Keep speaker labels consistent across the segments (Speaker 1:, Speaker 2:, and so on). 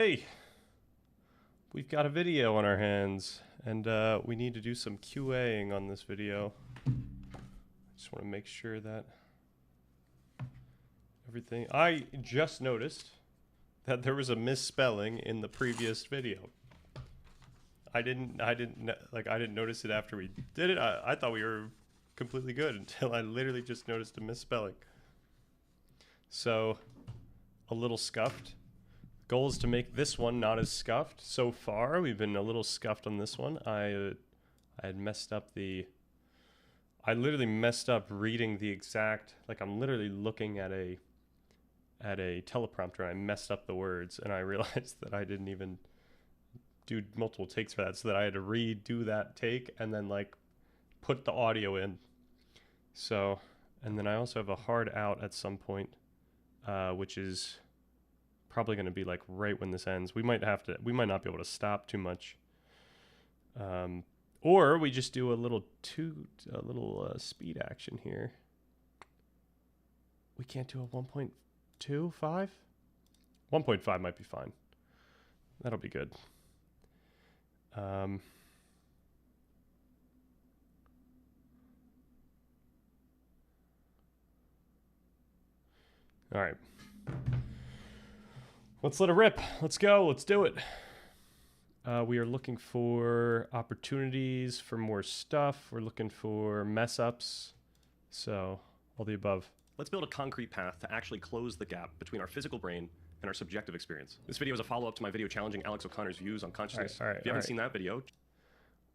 Speaker 1: Hey, we've got a video on our hands, and we need to do some QAing on this video. I just want to make sure that everything... I just noticed that there was a misspelling in the previous video. I didn't notice it after we did it. I thought we were completely good until I literally just noticed a misspelling. So, a little scuffed. Goal is to make this one not as scuffed. So far, we've been a little scuffed on this one. I had messed up the... I literally messed up reading the exact... Like, I'm literally looking at a teleprompter, and I messed up the words, and I realized that I didn't even do multiple takes for that, so that I had to redo that take and then, like, put the audio in. So, and then I also have a hard out at some point, which is... probably going to be like right when this ends. We might not be able to stop too much. Or we just do a little speed action here. We can't do a 1.25? 1.5 might be fine. That'll be good. All right. Let's let it rip. Let's go. Let's do it. We are looking for opportunities for more stuff. We're looking for mess ups. So, all the above.
Speaker 2: Let's build a concrete path to actually close the gap between our physical brain and our subjective experience. This video is a follow-up to my video challenging Alex O'Connor's views on consciousness.
Speaker 1: All right,
Speaker 2: if you haven't seen that video...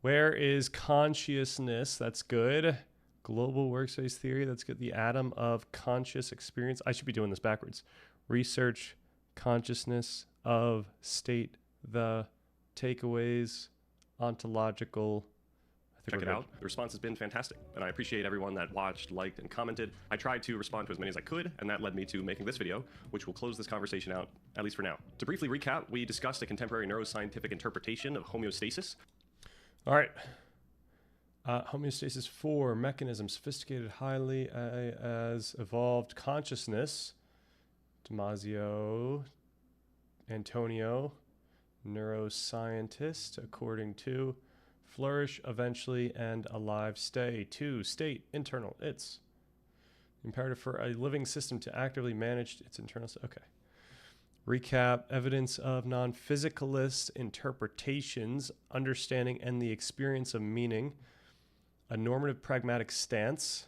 Speaker 1: Where is consciousness? That's good. Global workspace theory. That's good. The atom of conscious experience. I should be doing this backwards. Research... consciousness of state, the takeaways, ontological.
Speaker 2: Check it out. The response has been fantastic, and I appreciate everyone that watched, liked, and commented. I tried to respond to as many as I could, and that led me to making this video, which will close this conversation out, at least for now. To briefly recap, we discussed a contemporary neuroscientific interpretation of homeostasis.
Speaker 1: All right. Homeostasis 4, mechanism, sophisticated, highly as evolved consciousness. Damasio Antonio, neuroscientist, according to flourish eventually and alive stay. 2, state, internal, it's imperative for a living system to actively manage its internal. Okay. Recap, evidence of non-physicalist interpretations, understanding and the experience of meaning, a normative pragmatic stance.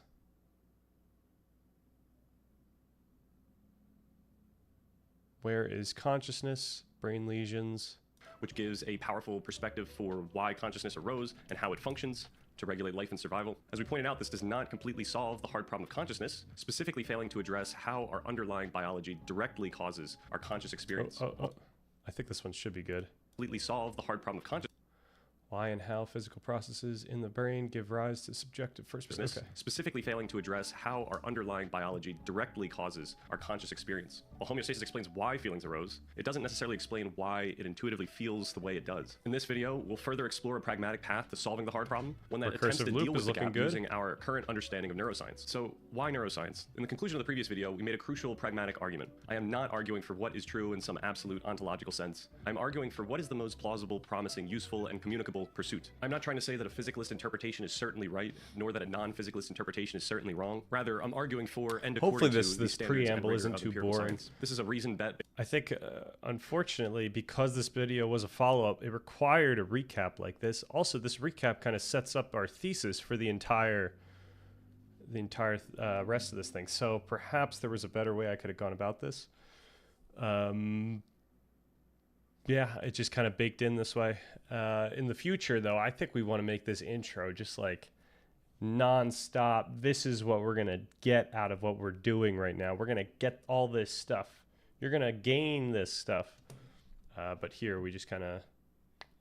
Speaker 1: Where is consciousness, brain lesions,
Speaker 2: which gives a powerful perspective for why consciousness arose and how it functions to regulate life and survival. As we pointed out, this does not completely solve the hard problem of consciousness, specifically failing to address how our underlying biology directly causes our conscious experience.
Speaker 1: I think this one should be good.
Speaker 2: Completely solve the hard problem of consciousness.
Speaker 1: Why and how physical processes in the brain give rise to subjective first person. Okay.
Speaker 2: Specifically failing to address how our underlying biology directly causes our conscious experience. While homeostasis explains why feelings arose, it doesn't necessarily explain why it intuitively feels the way it does. In this video, we'll further explore a pragmatic path to solving the hard problem, one that attempts to deal with the gap using our current understanding of neuroscience. So, why neuroscience? In the conclusion of the previous video, we made a crucial pragmatic argument. I am not arguing for what is true in some absolute ontological sense. I'm arguing for what is the most plausible, promising, useful, and communicable pursuit. I'm not trying to say that a physicalist interpretation is certainly right, nor that a non-physicalist interpretation is certainly wrong. Rather, I'm arguing for and
Speaker 1: hopefully this preamble isn't too boring.
Speaker 2: Science. This is a reasoned bet.
Speaker 1: I think, unfortunately, because this video was a follow-up, it required a recap like this. Also, this recap kind of sets up our thesis for the entire rest of this thing. So perhaps there was a better way I could have gone about this. Yeah, it just kind of baked in this way. In the future, though, I think we want to make this intro just like non-stop. This is what we're going to get out of what we're doing right now. We're going to get all this stuff. You're going to gain this stuff. But here we just kind of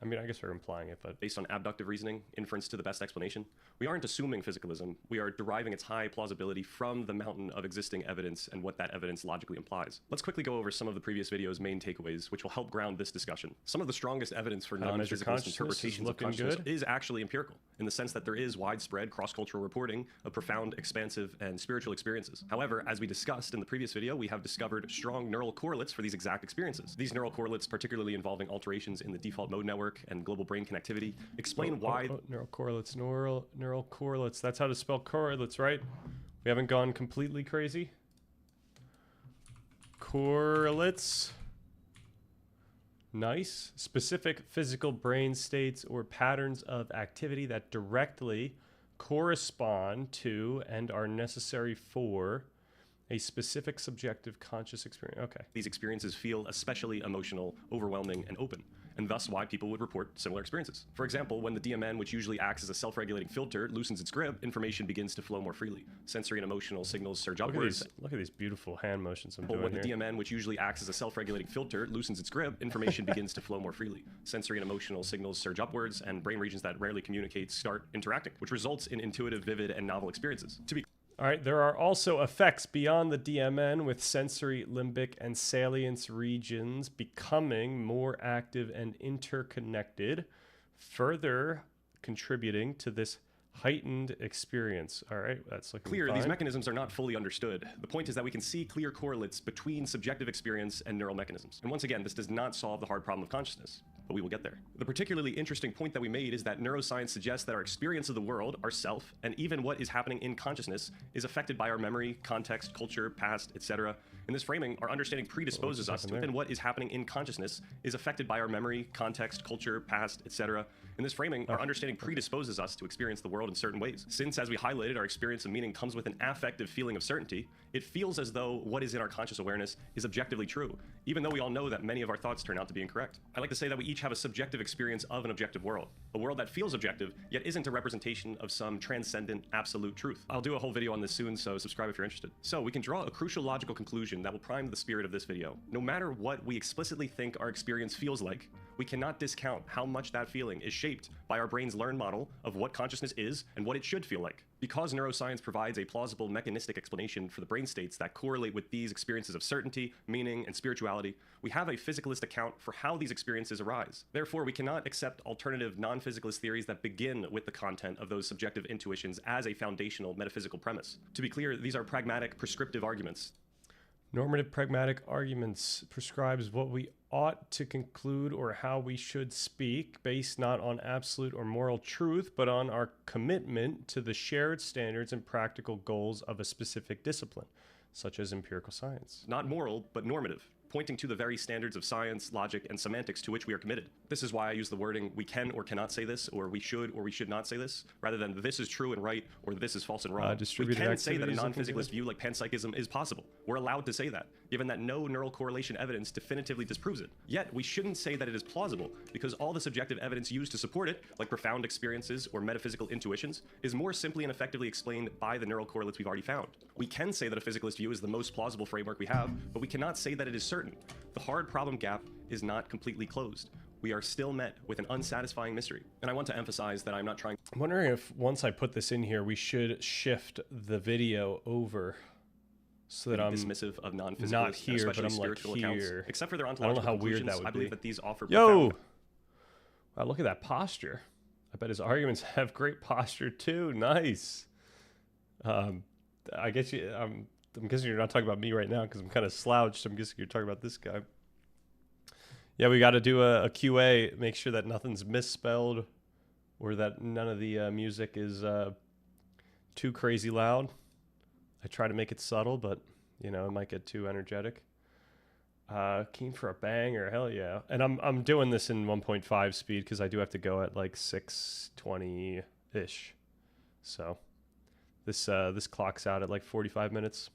Speaker 1: I mean, I guess we're implying it, but
Speaker 2: based on abductive reasoning, inference to the best explanation. We aren't assuming physicalism, we are deriving its high plausibility from the mountain of existing evidence and what that evidence logically implies. Let's quickly go over some of the previous video's main takeaways, which will help ground this discussion. Some of the strongest evidence for non-physicalist interpretations of consciousness is actually empirical, in the sense that there is widespread cross-cultural reporting of profound, expansive, and spiritual experiences. However, as we discussed in the previous video, we have discovered strong neural correlates for these exact experiences. These neural correlates, particularly involving alterations in the default mode network and global brain connectivity, explain why
Speaker 1: neural correlates, neural correlates. That's how to spell correlates, right? We haven't gone completely crazy. Correlates. Nice. Specific physical brain states or patterns of activity that directly correspond to and are necessary for a specific subjective conscious experience. Okay.
Speaker 2: these experiences feel especially emotional, overwhelming, and open, and thus why people would report similar experiences. For example, when the DMN, which usually acts as a self-regulating filter, loosens its grip, information begins to flow more freely. Sensory and emotional signals surge upwards.
Speaker 1: Look at these beautiful hand motions I'm doing
Speaker 2: When
Speaker 1: here.
Speaker 2: the DMN, which usually acts as a self-regulating filter, loosens its grip, information begins to flow more freely. Sensory and emotional signals surge upwards, and brain regions that rarely communicate start interacting, which results in intuitive, vivid, and novel experiences.
Speaker 1: All right, there are also effects beyond the DMN with sensory, limbic, and salience regions becoming more active and interconnected, further contributing to this heightened experience. All right, that's looking
Speaker 2: Clear,
Speaker 1: fine.
Speaker 2: these mechanisms are not fully understood. The point is that we can see clear correlates between subjective experience and neural mechanisms. And once again, this does not solve the hard problem of consciousness, but we will get there. The particularly interesting point that we made is that neuroscience suggests that our experience of the world, our self, and even what is happening in consciousness is affected by our memory, context, culture, past, etc. In this framing, our understanding predisposes us to, and what is happening in consciousness is affected by our memory, context, culture, past, etc. In this framing, our understanding predisposes us to experience the world in certain ways. Since, as we highlighted, our experience of meaning comes with an affective feeling of certainty, it feels as though what is in our conscious awareness is objectively true, even though we all know that many of our thoughts turn out to be incorrect. I like to say that we each have a subjective experience of an objective world, a world that feels objective, yet isn't a representation of some transcendent, absolute truth. I'll do a whole video on this soon, so subscribe if you're interested. So we can draw a crucial logical conclusion that will prime the spirit of this video. No matter what we explicitly think our experience feels like, we cannot discount how much that feeling is shaped by our brain's learned model of what consciousness is and what it should feel like. Because neuroscience provides a plausible mechanistic explanation for the brain states that correlate with these experiences of certainty, meaning, and spirituality, we have a physicalist account for how these experiences arise. Therefore, we cannot accept alternative non-physicalist theories that begin with the content of those subjective intuitions as a foundational metaphysical premise. To be clear, these are pragmatic, prescriptive arguments.
Speaker 1: Normative pragmatic arguments prescribes what we ought to conclude or how we should speak, based not on absolute or moral truth, but on our commitment to the shared standards and practical goals of a specific discipline, such as empirical science.
Speaker 2: Not moral, but normative, pointing to the very standards of science, logic, and semantics to which we are committed. This is why I use the wording we can or cannot say this, or we should not say this, rather than this is true and right, or this is false and wrong. We can say that a non-physicalist view like panpsychism is possible. We're allowed to say that, given that no neural correlation evidence definitively disproves it. Yet, we shouldn't say that it is plausible, because all the subjective evidence used to support it, like profound experiences or metaphysical intuitions, is more simply and effectively explained by the neural correlates we've already found. We can say that a physicalist view is the most plausible framework we have, but we cannot say that it is certain. The hard problem gap is not completely closed. We are still met with an unsatisfying mystery. And I want to emphasize that I'm not trying...
Speaker 1: I'm wondering if once I put this in here, we should shift the video over so that I'm
Speaker 2: dismissive of non-physicalist,
Speaker 1: not here, but I'm like
Speaker 2: spiritual accounts,
Speaker 1: here.
Speaker 2: except for their
Speaker 1: I don't know
Speaker 2: ontological
Speaker 1: how weird
Speaker 2: conclusions.
Speaker 1: that would
Speaker 2: I believe
Speaker 1: be.
Speaker 2: that these offer
Speaker 1: Yo!
Speaker 2: profound...
Speaker 1: Wow, look at that posture. I bet his arguments have great posture too. Nice. I guess I'm guessing you're not talking about me right now because I'm kind of slouched. I'm guessing you're talking about this guy. Yeah, we got to do a QA, make sure that nothing's misspelled or that none of the music is too crazy loud. I try to make it subtle, but, you know, it might get too energetic. Keen for a banger, hell yeah. And I'm doing this in 1.5 speed because I do have to go at like 6:20-ish. So this clocks out at like 45 minutes.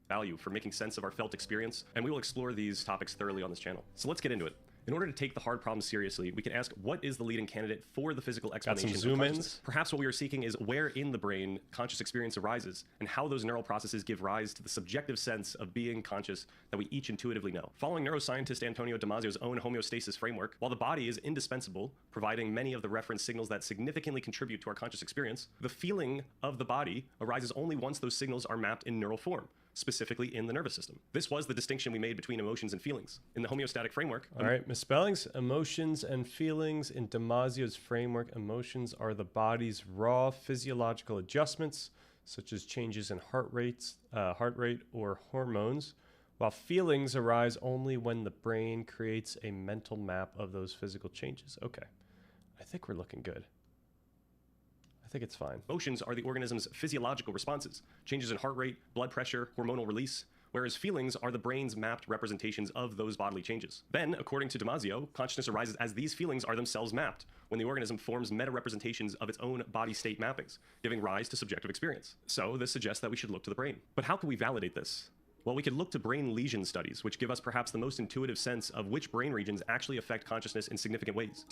Speaker 2: Value for making sense of our felt experience, and we will explore these topics thoroughly on this channel. So let's get into it. In order to take the hard problems seriously, we can ask what is the leading candidate for the physical
Speaker 1: Got
Speaker 2: explanation
Speaker 1: some
Speaker 2: of
Speaker 1: zoom
Speaker 2: consciousness?
Speaker 1: ins.
Speaker 2: Perhaps what we are seeking is where in the brain conscious experience arises and how those neural processes give rise to the subjective sense of being conscious that we each intuitively know. Following neuroscientist Antonio Damasio's own homeostasis framework, while the body is indispensable, providing many of the reference signals that significantly contribute to our conscious experience, the feeling of the body arises only once those signals are mapped in neural form, specifically in the nervous system. This was the distinction we made between emotions and feelings. In the homeostatic framework,
Speaker 1: All right, misspellings, emotions and feelings. In Damasio's framework, emotions are the body's raw physiological adjustments, such as changes in heart rate or hormones, while feelings arise only when the brain creates a mental map of those physical changes. Okay, I think we're looking good. I think it's fine.
Speaker 2: emotions are the organism's physiological responses, changes in heart rate, blood pressure, hormonal release, whereas feelings are the brain's mapped representations of those bodily changes. Then, according to Damasio, consciousness arises as these feelings are themselves mapped, when the organism forms meta-representations of its own body state mappings, giving rise to subjective experience. So this suggests that we should look to the brain. But how can we validate this? Well, we could look to brain lesion studies, which give us perhaps the most intuitive sense of which brain regions actually affect consciousness in significant ways.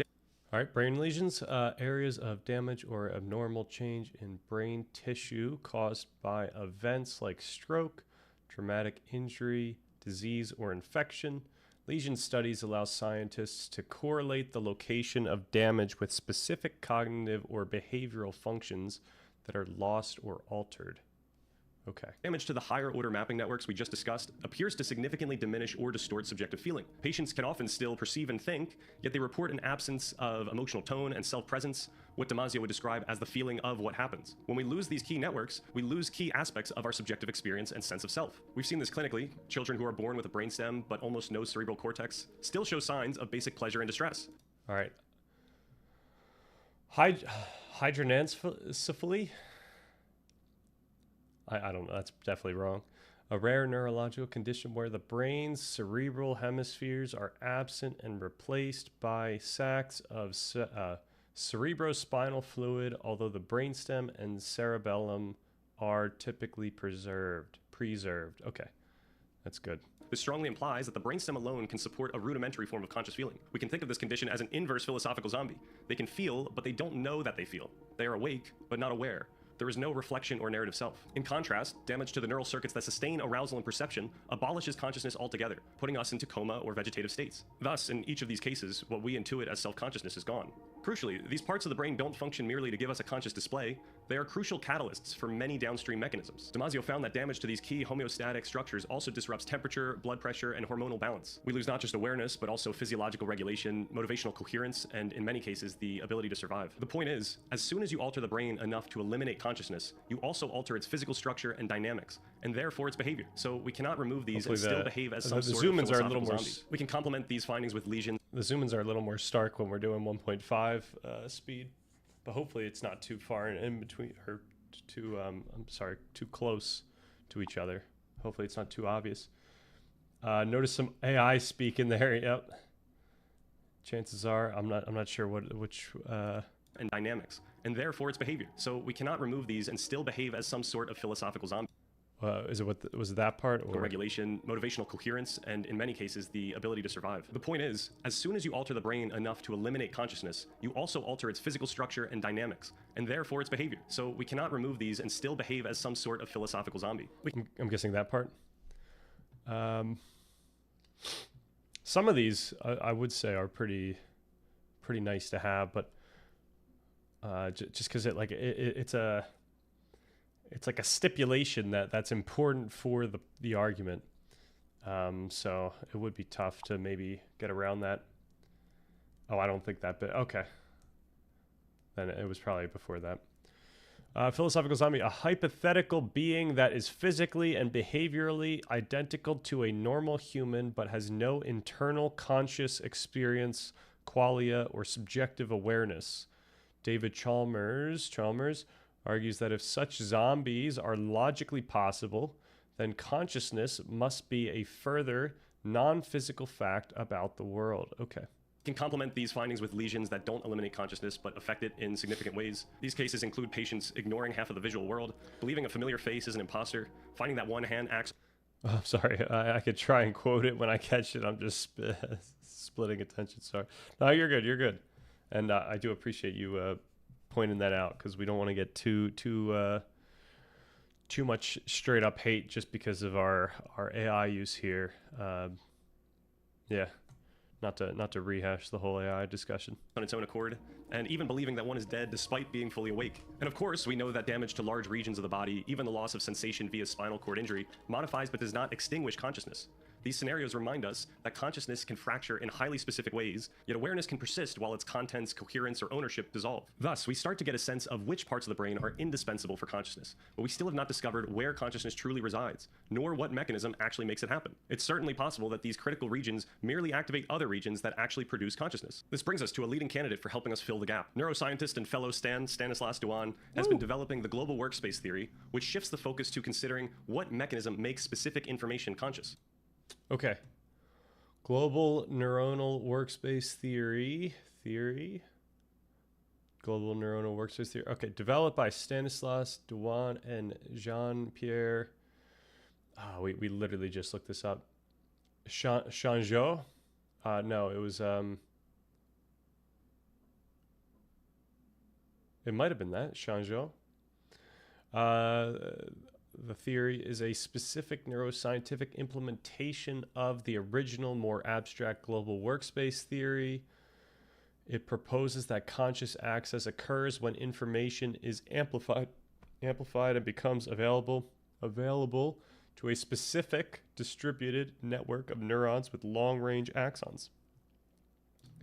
Speaker 1: All right, brain lesions, areas of damage or abnormal change in brain tissue caused by events like stroke, traumatic injury, disease, or infection. Lesion studies allow scientists to correlate the location of damage with specific cognitive or behavioral functions that are lost or altered. Okay.
Speaker 2: Damage to the higher order mapping networks we just discussed appears to significantly diminish or distort subjective feeling. Patients can often still perceive and think, yet they report an absence of emotional tone and self-presence, what Damasio would describe as the feeling of what happens. When we lose these key networks, we lose key aspects of our subjective experience and sense of self. We've seen this clinically. Children who are born with a brainstem but almost no cerebral cortex still show signs of basic pleasure and distress.
Speaker 1: All right. Hydranencephaly? I don't know. That's definitely wrong. A rare neurological condition where the brain's cerebral hemispheres are absent and replaced by sacs of cerebrospinal fluid, although the brainstem and cerebellum are typically preserved. Okay, that's good.
Speaker 2: This strongly implies that the brainstem alone can support a rudimentary form of conscious feeling. We can think of this condition as an inverse philosophical zombie. They can feel, but they don't know that they feel. They are awake, but not aware. There is no reflection or narrative self. In contrast, damage to the neural circuits that sustain arousal and perception abolishes consciousness altogether, putting us into coma or vegetative states. Thus, in each of these cases, what we intuit as self-consciousness is gone. Crucially, these parts of the brain don't function merely to give us a conscious display. They are crucial catalysts for many downstream mechanisms. Damasio found that damage to these key homeostatic structures also disrupts temperature, blood pressure, and hormonal balance. We lose not just awareness, but also physiological regulation, motivational coherence, and in many cases, the ability to survive. The point is, as soon as you alter the brain enough to eliminate consciousness, you also alter its physical structure and dynamics, and therefore its behavior. So we cannot remove these and still behave as some sort of philosophical zombie. We can complement these findings with lesions.
Speaker 1: The zoom-ins are a little more stark when we're doing 1.5 speed, but hopefully it's not too far in between, or too close to each other. Hopefully it's not too obvious. Notice some AI speak in there. Yep. Chances are, I'm not sure which.
Speaker 2: And dynamics, and therefore its behavior. So we cannot remove these and still behave as some sort of philosophical zombie.
Speaker 1: Was it that part? Or?
Speaker 2: Regulation, motivational coherence, and in many cases, the ability to survive. The point is, as soon as you alter the brain enough to eliminate consciousness, you also alter its physical structure and dynamics, and therefore its behavior. So we cannot remove these and still behave as some sort of philosophical zombie.
Speaker 1: I'm guessing that part. Some of these, I would say, are pretty nice to have, but just because it's like a stipulation that's important for the argument. So it would be tough to maybe get around that. Oh, I don't think that bit. Okay. Then it was probably before that. Philosophical zombie, a hypothetical being that is physically and behaviorally identical to a normal human but has no internal conscious experience, qualia, or subjective awareness. David Chalmers argues that if such zombies are logically possible, then consciousness must be a further non-physical fact about the world. Okay.
Speaker 2: Can complement these findings with lesions that don't eliminate consciousness but affect it in significant ways. These cases include patients ignoring half of the visual world, believing a familiar face is an imposter, finding that one hand acts...
Speaker 1: Oh, sorry, I could try and quote it when I catch it. I'm just splitting attention. Sorry. No, you're good. You're good. And I do appreciate you pointing that out, because we don't want to get too much straight up hate just because of our AI use here. Yeah. Not to rehash the whole AI discussion.
Speaker 2: On its own accord, and even believing that one is dead despite being fully awake. And of course, we know that damage to large regions of the body, even the loss of sensation via spinal cord injury, modifies but does not extinguish consciousness. These scenarios remind us that consciousness can fracture in highly specific ways, yet awareness can persist while its contents, coherence, or ownership dissolve. Thus, we start to get a sense of which parts of the brain are indispensable for consciousness, but we still have not discovered where consciousness truly resides, nor what mechanism actually makes it happen. It's certainly possible that these critical regions merely activate other regions that actually produce consciousness. This brings us to a leading candidate for helping us fill the gap. Neuroscientist and fellow Stanislas Dehaene has been developing the global workspace theory, which shifts the focus to considering what mechanism makes specific information conscious.
Speaker 1: Okay. Global neuronal workspace theory. Global neuronal workspace theory. Okay. Developed by Stanislas Dehaene and Jean-Pierre. We literally just looked this up. Changeau? No, it was it might have been that, Changeau. The theory is a specific neuroscientific implementation of the original, more abstract global workspace theory. It proposes that conscious access occurs when information is amplified and becomes available to a specific distributed network of neurons with long-range axons.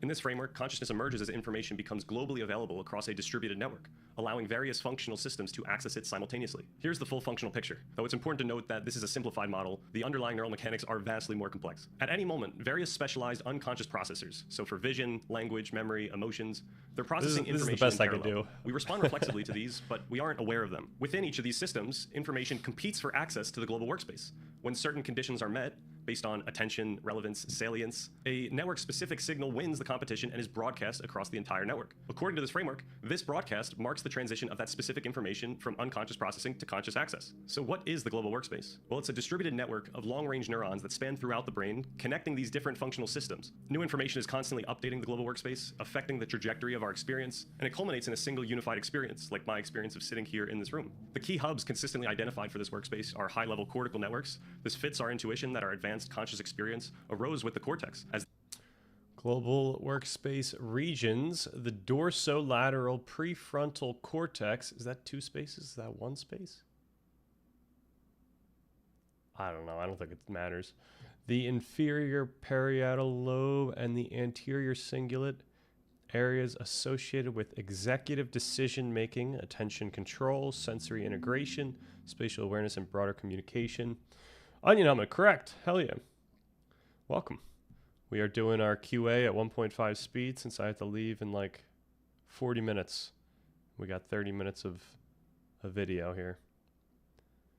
Speaker 2: In this framework, consciousness emerges as information becomes globally available across a distributed network, allowing various functional systems to access it simultaneously. Here's the full functional picture. Though it's important to note that this is a simplified model, the underlying neural mechanics are vastly more complex. At any moment, various specialized unconscious processors, so for vision, language, memory, emotions, they're processing information
Speaker 1: this is the best
Speaker 2: in
Speaker 1: I could
Speaker 2: parallel.
Speaker 1: do.
Speaker 2: We respond reflexively to these, but we aren't aware of them. Within each of these systems, information competes for access to the global workspace. When certain conditions are met, based on attention, relevance, salience, a network-specific signal wins the competition and is broadcast across the entire network. According to this framework, this broadcast marks the transition of that specific information from unconscious processing to conscious access. So what is the global workspace? Well, it's a distributed network of long-range neurons that span throughout the brain, connecting these different functional systems. New information is constantly updating the global workspace, affecting the trajectory of our experience, and it culminates in a single unified experience, like my experience of sitting here in this room. The key hubs consistently identified for this workspace are high-level cortical networks. This fits our intuition that our advanced conscious experience arose with the cortex. As
Speaker 1: global workspace regions, the dorsolateral prefrontal cortex. Is that 2 spaces? Is that 1 space? I don't know. I don't think it matters. The inferior parietal lobe and the anterior cingulate, areas associated with executive decision making, attention control, sensory integration, spatial awareness, and broader communication. Onion helmet, correct. Hell yeah. Welcome. We are doing our QA at 1.5 speed since I have to leave in like 40 minutes. We got 30 minutes of a video here.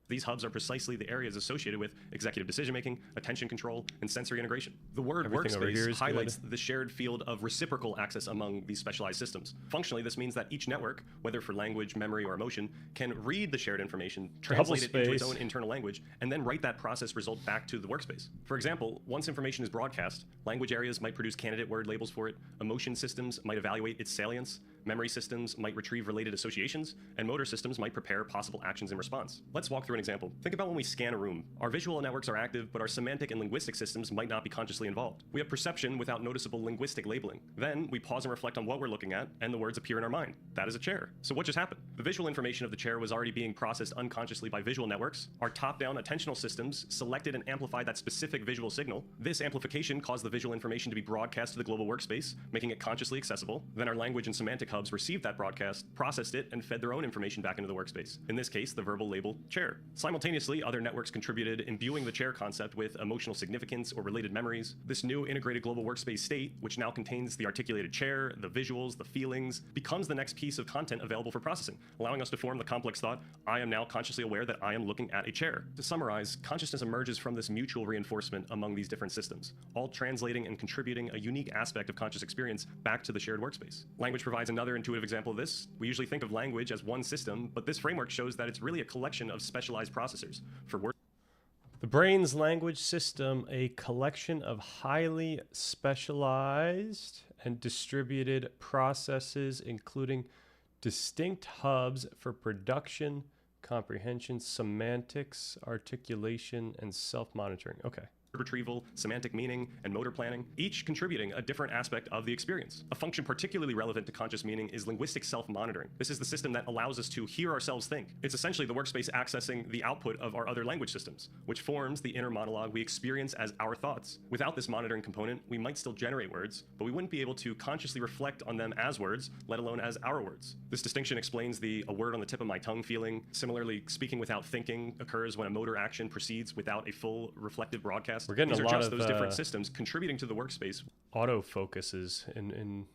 Speaker 2: These hubs are precisely the areas associated with executive decision-making, attention control, and sensory integration. The word workspace highlights the shared field of reciprocal access among these specialized systems. Functionally, this means that each network, whether for language, memory, or emotion, can read the shared information, translate it into its own internal language, and then write that process result back to the workspace. For example, once information is broadcast, language areas might produce candidate word labels for it, emotion systems might evaluate its salience, memory systems might retrieve related associations, and motor systems might prepare possible actions in response. Let's walk through an example. Think about when we scan a room. Our visual networks are active, but our semantic and linguistic systems might not be consciously involved. We have perception without noticeable linguistic labeling. Then we pause and reflect on what we're looking at, and the words appear in our mind. That is a chair. So what just happened? The visual information of the chair was already being processed unconsciously by visual networks. Our top-down attentional systems selected and amplified that specific visual signal. This amplification caused the visual information to be broadcast to the global workspace, making it consciously accessible. Then our language and semantic hubs received that broadcast, processed it, and fed their own information back into the workspace. In this case, the verbal label chair. Simultaneously, other networks contributed, imbuing the chair concept with emotional significance or related memories. This new integrated global workspace state, which now contains the articulated chair, the visuals, the feelings, becomes the next piece of content available for processing, allowing us to form the complex thought, I am now consciously aware that I am looking at a chair. To summarize, consciousness emerges from this mutual reinforcement among these different systems, all translating and contributing a unique aspect of conscious experience back to the shared workspace. Language provides another intuitive example of this. We usually think of language as one system, but this framework shows that it's really a collection of specialized processors. For word
Speaker 1: The brain's language system, a collection of highly specialized and distributed processes, including distinct hubs for production, comprehension, semantics, articulation, and self-monitoring. Okay.
Speaker 2: Retrieval, semantic meaning, and motor planning, each contributing a different aspect of the experience. A function particularly relevant to conscious meaning is linguistic self-monitoring. This is the system that allows us to hear ourselves think. It's essentially the workspace accessing the output of our other language systems, which forms the inner monologue we experience as our thoughts. Without this monitoring component, we might still generate words, but we wouldn't be able to consciously reflect on them as words, let alone as our words. This distinction explains the "a word on the tip of my tongue" feeling. Similarly, speaking without thinking occurs when a motor action proceeds without a full reflective broadcast.
Speaker 1: We're getting
Speaker 2: These
Speaker 1: a
Speaker 2: are
Speaker 1: lot
Speaker 2: just
Speaker 1: of
Speaker 2: those different systems contributing to the workspace
Speaker 1: autofocuses in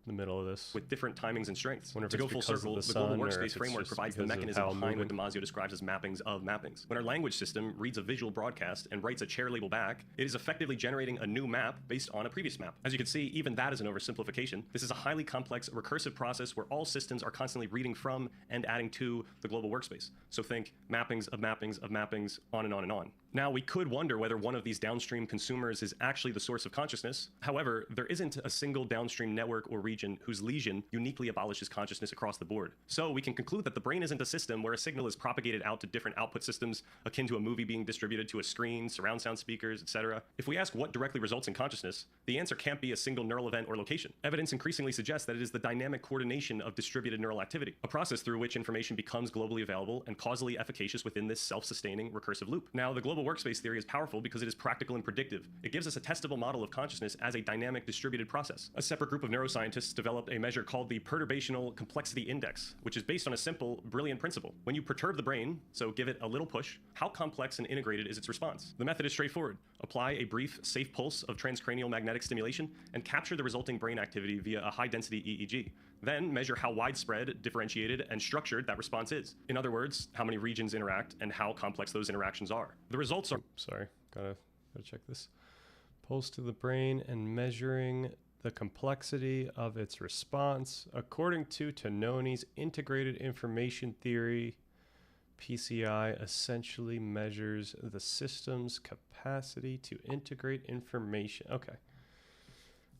Speaker 1: the middle of this.
Speaker 2: with different timings and strengths.
Speaker 1: Wonder if
Speaker 2: To go
Speaker 1: it's
Speaker 2: full
Speaker 1: because of
Speaker 2: circle,
Speaker 1: the
Speaker 2: the global
Speaker 1: sun or if
Speaker 2: workspace
Speaker 1: it's
Speaker 2: framework
Speaker 1: just
Speaker 2: provides the
Speaker 1: because of
Speaker 2: mechanism
Speaker 1: how
Speaker 2: behind what
Speaker 1: moving.
Speaker 2: Damasio describes as mappings of mappings. When our language system reads a visual broadcast and writes a chair label back, it is effectively generating a new map based on a previous map. As you can see, even that is an oversimplification. This is a highly complex, recursive process where all systems are constantly reading from and adding to the global workspace. So think mappings of mappings of mappings, on and on and on. Now, we could wonder whether one of these downstream consumers is actually the source of consciousness. However, there isn't a single downstream network or region whose lesion uniquely abolishes consciousness across the board. So we can conclude that the brain isn't a system where a signal is propagated out to different output systems, akin to a movie being distributed to a screen, surround sound speakers, etc. If we ask what directly results in consciousness, the answer can't be a single neural event or location. Evidence increasingly suggests that it is the dynamic coordination of distributed neural activity, a process through which information becomes globally available and causally efficacious within this self-sustaining recursive loop. Now, the global workspace theory is powerful because it is practical and predictive. It gives us a testable model of consciousness as a dynamic distributed process. A separate group of neuroscientists developed a measure called the Perturbational Complexity Index, which is based on a simple, brilliant principle. When you perturb the brain, so give it a little push, how complex and integrated is its response? The method is straightforward. Apply a brief, safe pulse of transcranial magnetic stimulation and capture the resulting brain activity via a high-density EEG. Then measure how widespread, differentiated, and structured that response is. In other words, how many regions interact and how complex those interactions are. The results are...
Speaker 1: Sorry, gotta check this. Pulse to the brain and measuring the complexity of its response. According to Tononi's integrated information theory, PCI essentially measures the system's capacity to integrate information. Okay.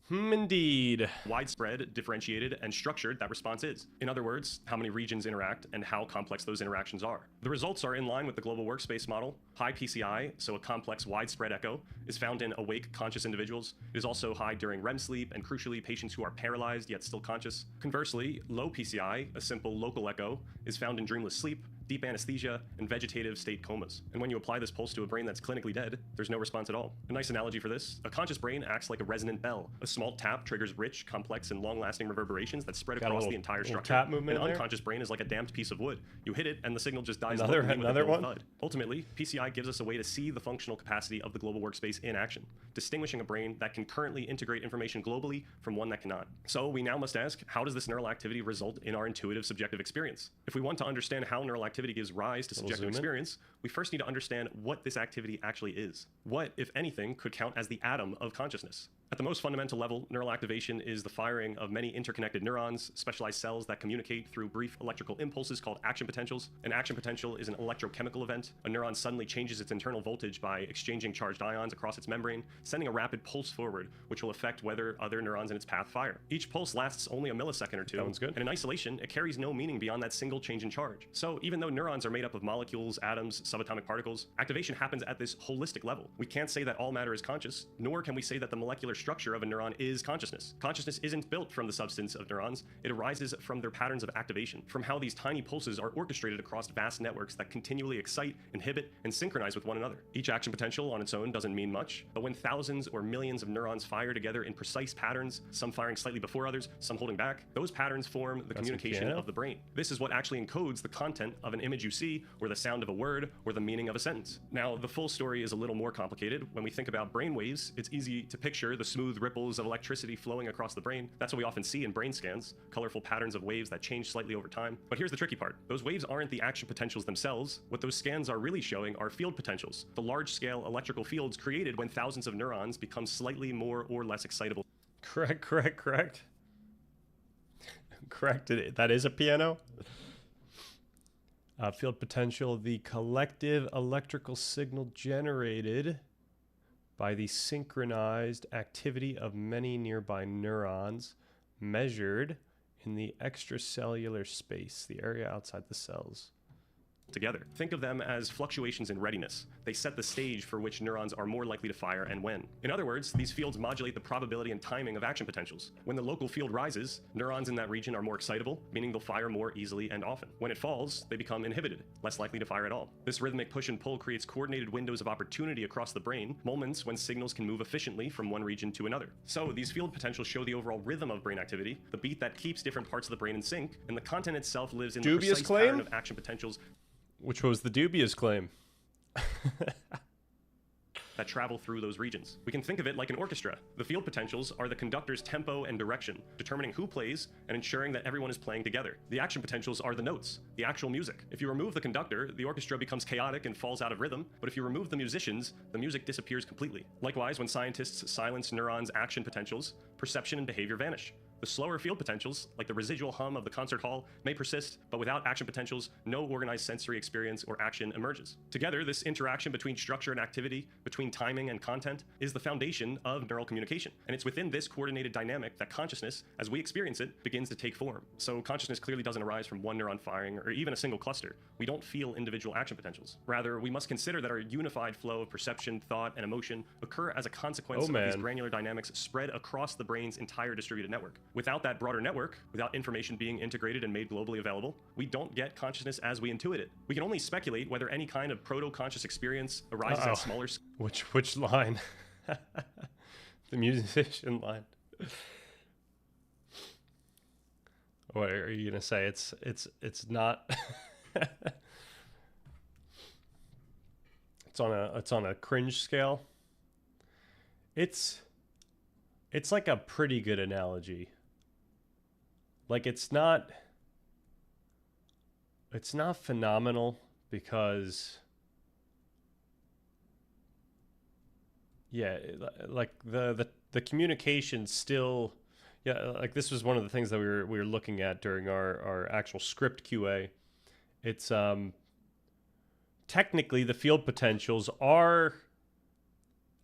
Speaker 1: Indeed.
Speaker 2: Widespread, differentiated, and structured that response is. In other words, how many regions interact and how complex those interactions are. The results are in line with the global workspace model. High PCI, so a complex widespread echo, is found in awake, conscious individuals. It is also high during REM sleep and, crucially, patients who are paralyzed yet still conscious. Conversely, low PCI, a simple local echo, is found in dreamless sleep, deep anesthesia, and vegetative state comas. And when you apply this pulse to a brain that's clinically dead, there's no response at all. A nice analogy for this, a conscious brain acts like a resonant bell. A small tap triggers rich, complex, and long-lasting reverberations that spread across the entire structure.
Speaker 1: Tap movement
Speaker 2: An
Speaker 1: in there?
Speaker 2: unconscious brain is like a damped piece of wood. You hit it, and the signal just dies
Speaker 1: Another
Speaker 2: locally with a dull
Speaker 1: one?
Speaker 2: thud. Ultimately, PCI gives us a way to see the functional capacity of the global workspace in action, distinguishing a brain that can currently integrate information globally from one that cannot. So we now must ask, how does this neural activity result in our intuitive subjective experience? If we want to understand how neural activity gives rise to subjective
Speaker 1: zoom in.
Speaker 2: experience, we first need to understand what this activity actually is. What, if anything, could count as the atom of consciousness? At the most fundamental level, neural activation is the firing of many interconnected neurons, specialized cells that communicate through brief electrical impulses called action potentials. An action potential is an electrochemical event. A neuron suddenly changes its internal voltage by exchanging charged ions across its membrane, sending a rapid pulse forward, which will affect whether other neurons in its path fire. Each pulse lasts only a millisecond or two,
Speaker 1: That one's good.
Speaker 2: and in isolation, it carries no meaning beyond that single change in charge. So even though neurons are made up of molecules, atoms, subatomic particles, activation happens at this holistic level. We can't say that all matter is conscious, nor can we say that the molecular structure of a neuron is consciousness. Consciousness isn't built from the substance of neurons, it arises from their patterns of activation, from how these tiny pulses are orchestrated across vast networks that continually excite, inhibit, and synchronize with one another. Each action potential on its own doesn't mean much, but when thousands or millions of neurons fire together in precise patterns, some firing slightly before others, some holding back, those patterns form the communication
Speaker 1: piano?
Speaker 2: of the brain. This is what actually encodes the content of an image you see, or the sound of a word, or the meaning of a sentence. Now, the full story is a little more complicated. When we think about brain waves, it's easy to picture the smooth ripples of electricity flowing across the brain. That's what we often see in brain scans, colorful patterns of waves that change slightly over time. But here's the tricky part. Those waves aren't the action potentials themselves. What those scans are really showing are field potentials, the large-scale electrical fields created when thousands of neurons become slightly more or less excitable.
Speaker 1: Correct. Correct. That is a piano? Field potential, the collective electrical signal generated by the synchronized activity of many nearby neurons measured in the extracellular space, the area outside the cells.
Speaker 2: Together. Think of them as fluctuations in readiness. They set the stage for which neurons are more likely to fire and when. In other words, these fields modulate the probability and timing of action potentials. When the local field rises, neurons in that region are more excitable, meaning they'll fire more easily and often. When it falls, they become inhibited, less likely to fire at all. This rhythmic push and pull creates coordinated windows of opportunity across the brain, moments when signals can move efficiently from one region to another. So these field potentials show the overall rhythm of brain activity, the beat that keeps different parts of the brain in sync, and the content itself lives in the
Speaker 1: Dubious
Speaker 2: precise
Speaker 1: claim?
Speaker 2: pattern of action potentials.
Speaker 1: Which was the dubious claim.
Speaker 2: That travel through those regions. We can think of it like an orchestra. The field potentials are the conductor's tempo and direction, determining who plays and ensuring that everyone is playing together. The action potentials are the notes, the actual music. If you remove the conductor, the orchestra becomes chaotic and falls out of rhythm, but if you remove the musicians, the music disappears completely. Likewise, when scientists silence neurons' action potentials, perception and behavior vanish. The slower field potentials, like the residual hum of the concert hall, may persist, but without action potentials, no organized sensory experience or action emerges. Together, this interaction between structure and activity, between timing and content, is the foundation of neural communication. And it's within this coordinated dynamic that consciousness, as we experience it, begins to take form. So consciousness clearly doesn't arise from one neuron firing or even a single cluster. We don't feel individual action potentials. Rather, we must consider that our unified flow of perception, thought, and emotion occur as a consequence of these granular dynamics spread across the brain's entire distributed network. Without that broader network, without information being integrated and made globally available, we don't get consciousness as we intuit it. We can only speculate whether any kind of proto-conscious experience arises at smaller scales.
Speaker 1: Which line? The musician line. What are you gonna say? It's not. It's on a cringe scale. It's like a pretty good analogy. Like it's not phenomenal because like the communication still, like this was one of the things that we were looking at during our actual script QA. It's technically the field potentials are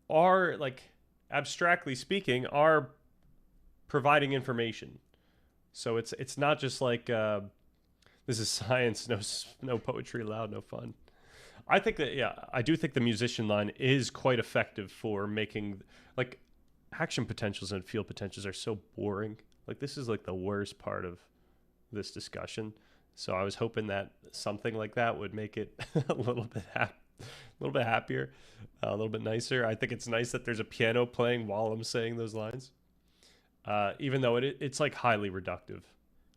Speaker 1: like, abstractly speaking, are providing information. So it's not just like this is science, no poetry allowed, no fun. I think that I do think the musician line is quite effective for making, like, action potentials and field potentials are so boring. Like this is like the worst part of this discussion. So I was hoping that something like that would make it a little bit happier, a little bit nicer. I think it's nice that there's a piano playing while I'm saying those lines. Even though it's like highly reductive.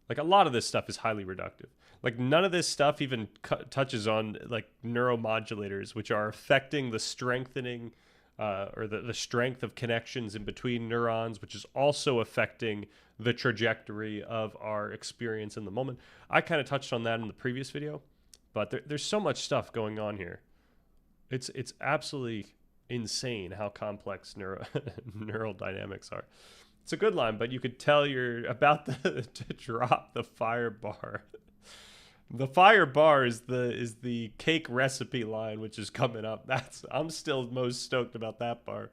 Speaker 1: Like a lot of this stuff is highly reductive. Like none of this stuff even touches on like neuromodulators, which are affecting the strengthening or the strength of connections in between neurons, which is also affecting the trajectory of our experience in the moment. I kind of touched on that in the previous video, but there's so much stuff going on here. It's absolutely insane how complex neural dynamics are. It's a good line, but you could tell you're about to drop the fire bar. The fire bar is the cake recipe line, which is coming up. I'm still most stoked about that bar.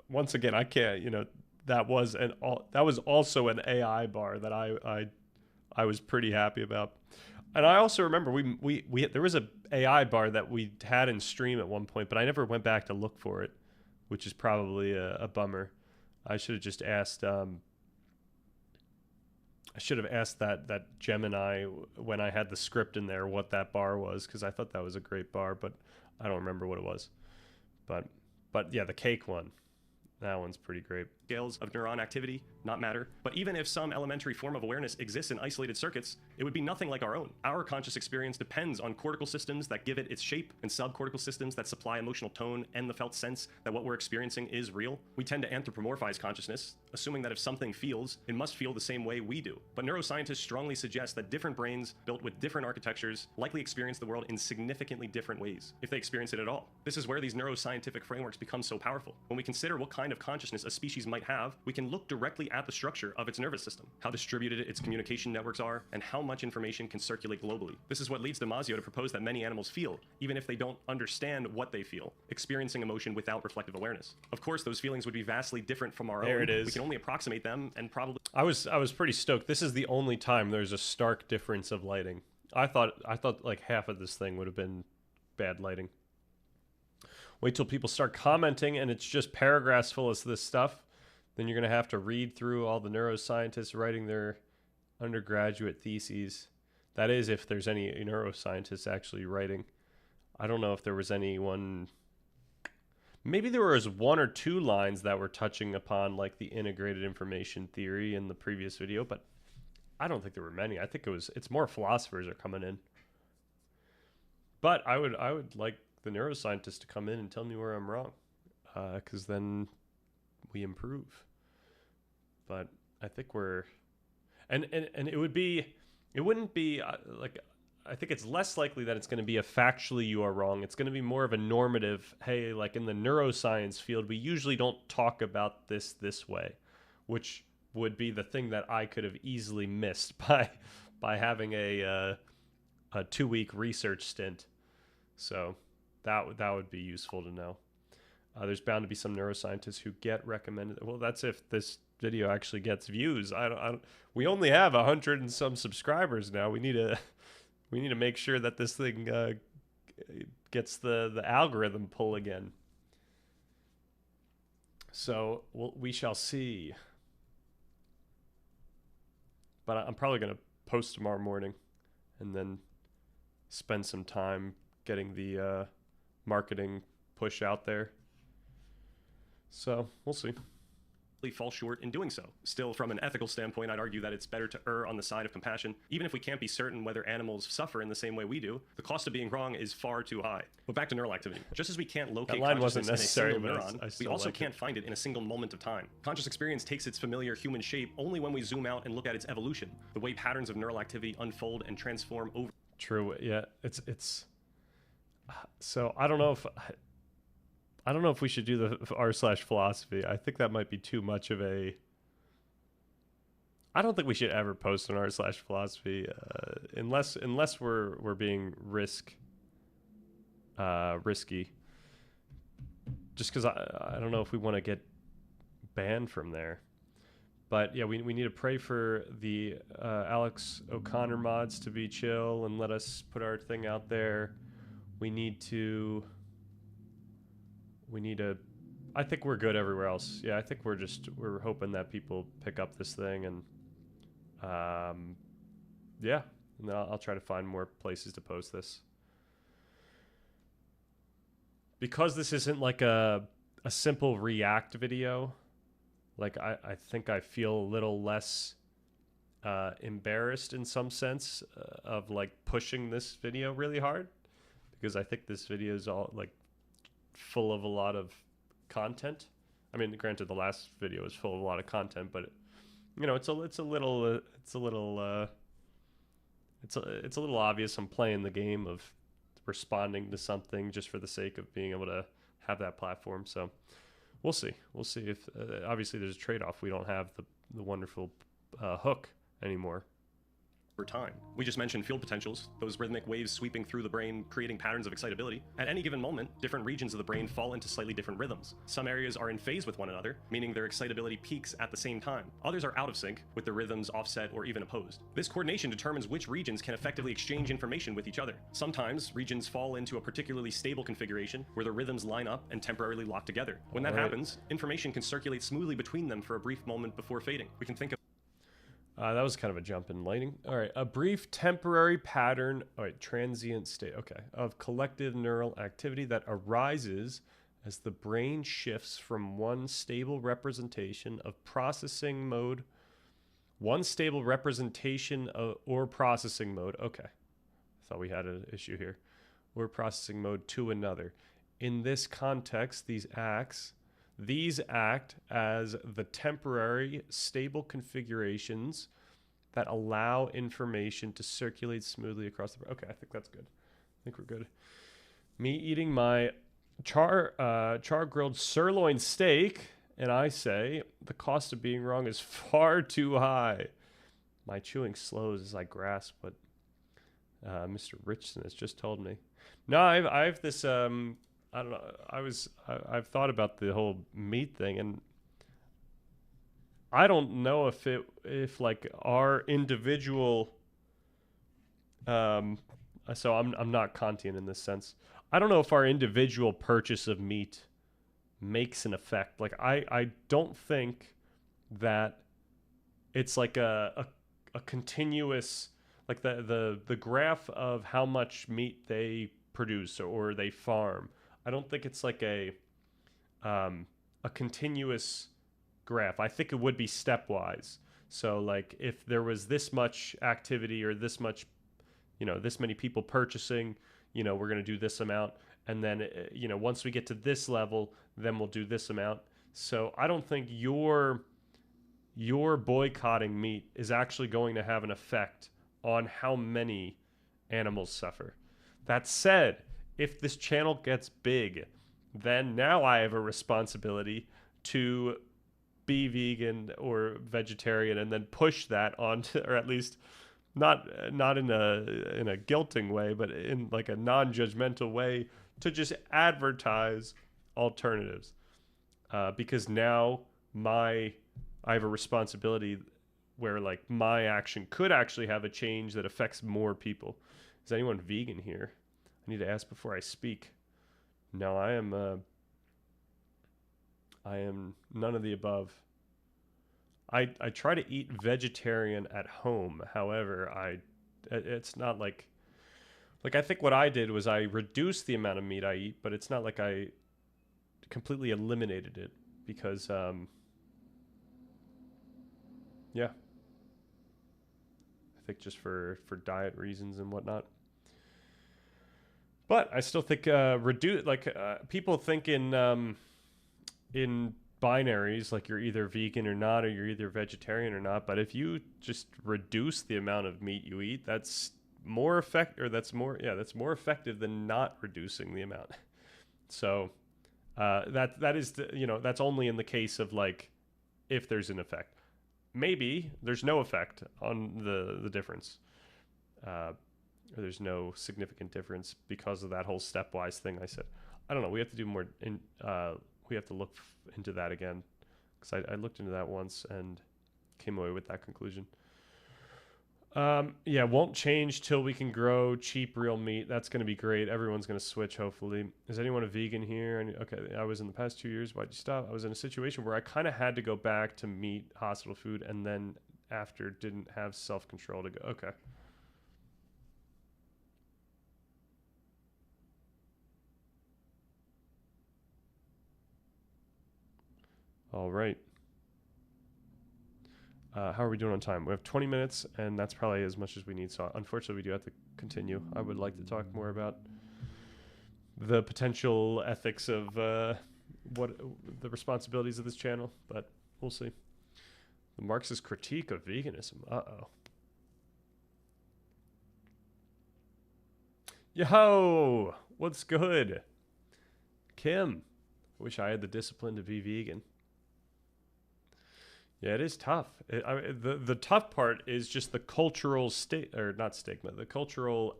Speaker 1: Once again, I can't. That was also an AI bar that I was pretty happy about. And I also remember we there was a AI bar that we had in stream at one point, but I never went back to look for it, which is probably a bummer. I should have just asked. I should have asked that Gemini when I had the script in there what that bar was, because I thought that was a great bar, but I don't remember what it was. But yeah, the cake one, that one's pretty great.
Speaker 2: Scales of neuron activity, not matter. But even if some elementary form of awareness exists in isolated circuits, it would be nothing like our own. Our conscious experience depends on cortical systems that give it its shape and subcortical systems that supply emotional tone and the felt sense that what we're experiencing is real. We tend to anthropomorphize consciousness, assuming that if something feels, it must feel the same way we do. But neuroscientists strongly suggest that different brains built with different architectures likely experience the world in significantly different ways, if they experience it at all. This is where these neuroscientific frameworks become so powerful. When we consider what kind of consciousness a species might might have, we can look directly at the structure of its nervous system, how distributed its communication networks are, and how much information can circulate globally. This is what leads Damasio to propose that many animals feel, even if they don't understand what they feel, experiencing emotion without reflective awareness. Of course, those feelings would be vastly different from our own.
Speaker 1: There it is.
Speaker 2: We can only approximate them, and probably...
Speaker 1: I was pretty stoked. This is the only time there's a stark difference of lighting. I thought like half of this thing would have been bad lighting. Wait till people start commenting and it's just paragraphs full of this stuff. Then you're going to have to read through all the neuroscientists writing their undergraduate theses. That is, if there's any neuroscientists actually writing. I don't know if there was anyone. Maybe there was one or two lines that were touching upon like the integrated information theory in the previous video, but I don't think there were many. I think it's more philosophers are coming in. But I would like the neuroscientists to come in and tell me where I'm wrong, because then we improve. But I think we're, and it wouldn't be like, I think it's less likely that it's going to be a factually you are wrong. It's going to be more of a normative, hey, like in the neuroscience field, we usually don't talk about this way, which would be the thing that I could have easily missed by having a 2-week research stint. So that would be useful to know. There's bound to be some neuroscientists who get recommended. Well, that's if this video actually gets views. We only have 100 and some subscribers now. We need to make sure that this thing gets the algorithm pull again. So we shall see. But I'm probably going to post tomorrow morning and then spend some time getting the marketing push out there. So we'll see.
Speaker 2: Fall short in doing so. Still, from an ethical standpoint, I'd argue that it's better to err on the side of compassion. Even if we can't be certain whether animals suffer in the same way we do, the cost of being wrong is far too high. But back to neural activity. Just as we can't locate consciousness in a single neuron, we also can't find it in a single moment of time. Conscious experience takes its familiar human shape only when we zoom out and look at its evolution, the way patterns of neural activity unfold and transform over.
Speaker 1: True. Yeah. It's. So I don't know if we should do the r/philosophy. I think that might be too much of a. I don't think we should ever post an r/philosophy unless we're being risky. Just because I don't know if we want to get banned from there. But yeah, we need to pray for the Alex O'Connor mods to be chill and let us put our thing out there. We need to. I think we're good everywhere else. Yeah, I think we're hoping that people pick up this thing and yeah, and I'll try to find more places to post this. Because this isn't like a simple react video, like I think I feel a little less embarrassed in some sense of like pushing this video really hard, because I think this video is all like full of a lot of content. I mean, granted, the last video is full of a lot of content, but it's a little obvious I'm playing the game of responding to something just for the sake of being able to have that platform. So we'll see if obviously there's a trade-off. We don't have the wonderful hook anymore.
Speaker 2: Over time. We just mentioned field potentials, those rhythmic waves sweeping through the brain, creating patterns of excitability. At any given moment, different regions of the brain fall into slightly different rhythms. Some areas are in phase with one another, meaning their excitability peaks at the same time. Others are out of sync, with the rhythms offset or even opposed. This coordination determines which regions can effectively exchange information with each other. Sometimes, regions fall into a particularly stable configuration, where the rhythms line up and temporarily lock together. When that happens, information can circulate smoothly between them for a brief moment before fading. We can think of
Speaker 1: that was kind of a jump in lighting. All right, a brief temporary pattern, transient state, of collective neural activity that arises as the brain shifts from one stable representation or processing mode. Okay, I thought we had an issue here. Or processing mode to another. In this context, these act as the temporary stable configurations that allow information to circulate smoothly across the brain. Okay, I think that's good. I think we're good. Me eating my char grilled sirloin steak And I say the cost of being wrong is far too high. My chewing slows as I grasp what Mr. Richson has just told me. No, I have this. I don't know. I've thought about the whole meat thing, and I don't know if like our individual. So I'm not Kantian in this sense. I don't know if our individual purchase of meat makes an effect. Like I don't think that it's like a continuous, like the graph of how much meat they produce or they farm. I don't think it's like a continuous graph. I think it would be stepwise. So like if there was this much activity or this much, this many people purchasing, we're going to do this amount. And then, once we get to this level, then we'll do this amount. So I don't think your boycotting meat is actually going to have an effect on how many animals suffer. That said, if this channel gets big, then now I have a responsibility to be vegan or vegetarian and then push that on to, or at least not in a guilting way, but in like a non-judgmental way, to just advertise alternatives. Because now I have a responsibility where like my action could actually have a change that affects more people. Is anyone vegan here? I need to ask before I speak. No, I am none of the above. I try to eat vegetarian at home. However, it's not like I think what I did was I reduced the amount of meat I eat, but it's not like I completely eliminated it because yeah. I think just for diet reasons and whatnot. But I still think people think in binaries, like you're either vegan or not, or you're either vegetarian or not. But if you just reduce the amount of meat you eat, that's more effective than not reducing the amount. So that is that's only in the case of like if there's an effect. Maybe there's no effect on the difference. Or there's no significant difference because of that whole stepwise thing I said. I don't know. We have to do more. We have to look into that again because I looked into that once and came away with that conclusion. Yeah, won't change till we can grow cheap real meat. That's going to be great. Everyone's going to switch, hopefully. Is anyone a vegan here? Okay, I was in the past 2 years. Why'd you stop? I was in a situation where I kind of had to go back to meat, hospital food, and then after didn't have self-control to go. Okay. All right. How are we doing on time? We have 20 minutes, and that's probably as much as we need. So unfortunately, we do have to continue. I would like to talk more about the potential ethics of what the responsibilities of this channel, but we'll see. The Marxist critique of veganism. Uh-oh. Yo, what's good? Kim, I wish I had the discipline to be vegan. Yeah, it is tough. The tough part is just the cultural the cultural,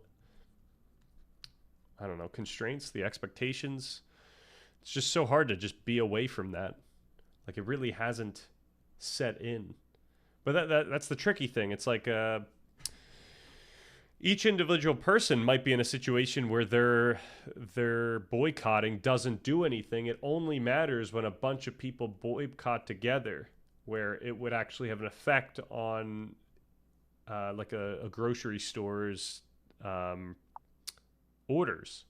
Speaker 1: I don't know, constraints, the expectations. It's just so hard to just be away from that. Like it really hasn't set in. But that's the tricky thing. It's like each individual person might be in a situation where their boycotting doesn't do anything. It only matters when a bunch of people boycott together, where it would actually have an effect on like a grocery store's orders.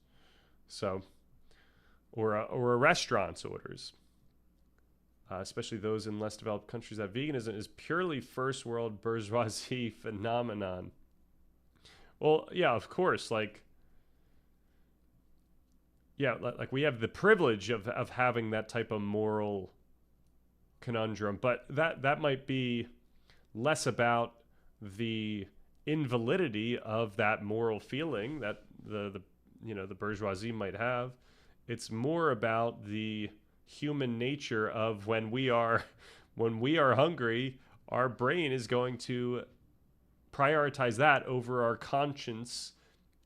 Speaker 1: So, or a restaurant's orders. Especially those in less developed countries, that veganism is purely first world bourgeoisie phenomenon. Well, yeah, of course. Like we have the privilege of having that type of moral conundrum, but that might be less about the invalidity of that moral feeling that the bourgeoisie might have. It's more about the human nature of when we are hungry, our brain is going to prioritize that over our conscience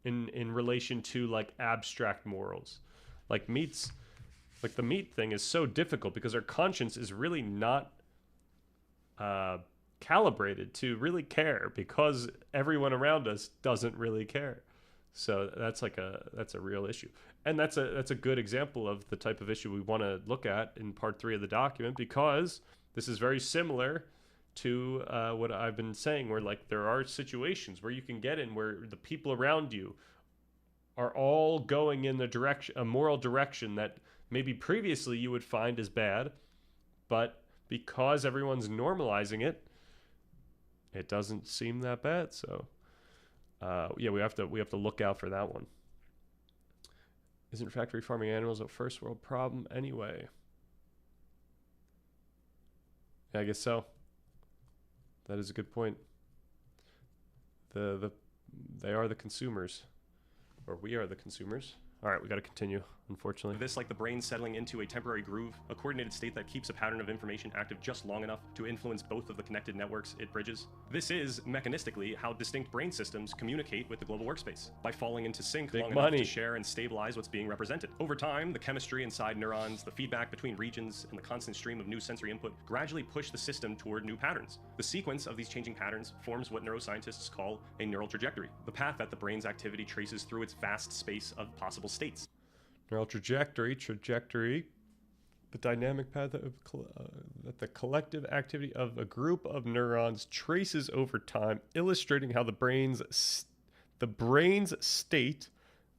Speaker 1: in relation to like abstract morals. Like meats, like the meat thing is so difficult because our conscience is really not calibrated to really care, because everyone around us doesn't really care. So that's a real issue, and that's a good example of the type of issue we want to look at in part 3 of the document, because this is very similar to what I've been saying, where like there are situations where you can get in where the people around you are all going in the direction, a moral direction that maybe previously you would find as bad, but because everyone's normalizing it, it doesn't seem that bad. So yeah, we have to look out for that one. Isn't factory farming animals a first world problem anyway? Yeah, I guess so. That is a good point. They are the consumers, or we are the consumers. All right, we got to continue, unfortunately.
Speaker 2: This, like the brain settling into a temporary groove, a coordinated state that keeps a pattern of information active just long enough to influence both of the connected networks it bridges. This is, mechanistically, how distinct brain systems communicate with the global workspace, by falling into sync long enough to share and stabilize what's being represented. Over time, the chemistry inside neurons, the feedback between regions, and the constant stream of new sensory input gradually push the system toward new patterns. The sequence of these changing patterns forms what neuroscientists call a neural trajectory, the path that the brain's activity traces through its vast space of possible states.
Speaker 1: Neural trajectory, the dynamic path of that the collective activity of a group of neurons traces over time, illustrating how the brain's state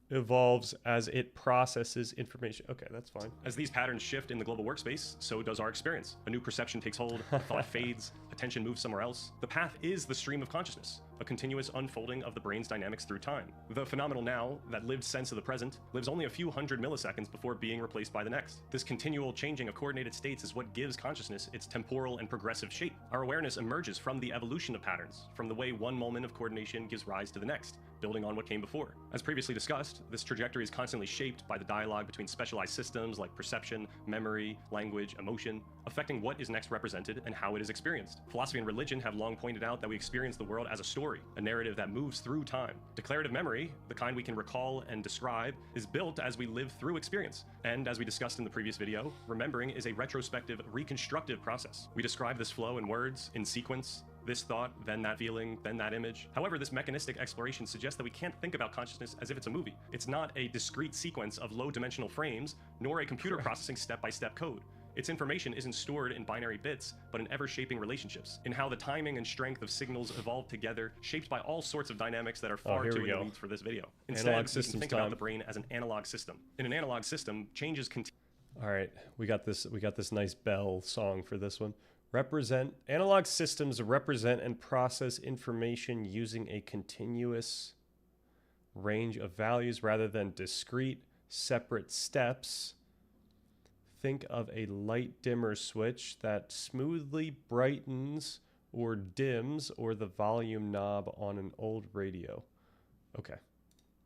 Speaker 1: evolves as it processes information. Okay, that's fine.
Speaker 2: As these patterns shift in the global workspace, so does our experience. A new perception takes hold, a thought fades, attention moves somewhere else. The path is the stream of consciousness, a continuous unfolding of the brain's dynamics through time. The phenomenal now, that lived sense of the present, lives only a few hundred milliseconds before being replaced by the next. This continual changing of coordinated states is what gives consciousness its temporal and progressive shape. Our awareness emerges from the evolution of patterns, from the way one moment of coordination gives rise to the next, building on what came before. As previously discussed, this trajectory is constantly shaped by the dialogue between specialized systems like perception, memory, language, emotion, affecting what is next represented and how it is experienced. Philosophy and religion have long pointed out that we experience the world as a story, a narrative that moves through time. Declarative memory, the kind we can recall and describe, is built as we live through experience. And as we discussed in the previous video, remembering is a retrospective, reconstructive process. We describe this flow in words, in sequence, this thought, then that feeling, then that image. However, this mechanistic exploration suggests that we can't think about consciousness as if it's a movie. It's not a discrete sequence of low-dimensional frames, nor a computer processing step-by-step code. Its information isn't stored in binary bits, but in ever-shaping relationships, in how the timing and strength of signals evolve together, shaped by all sorts of dynamics that are far too in the weeds for this video. Instead, we can think about the brain as an analog system. In an analog system, changes continue.
Speaker 1: All right, we got this nice bell song for this one. Analog systems represent and process information using a continuous range of values rather than discrete, separate steps. Think of a light dimmer switch that smoothly brightens or dims, or the volume knob on an old radio. Okay.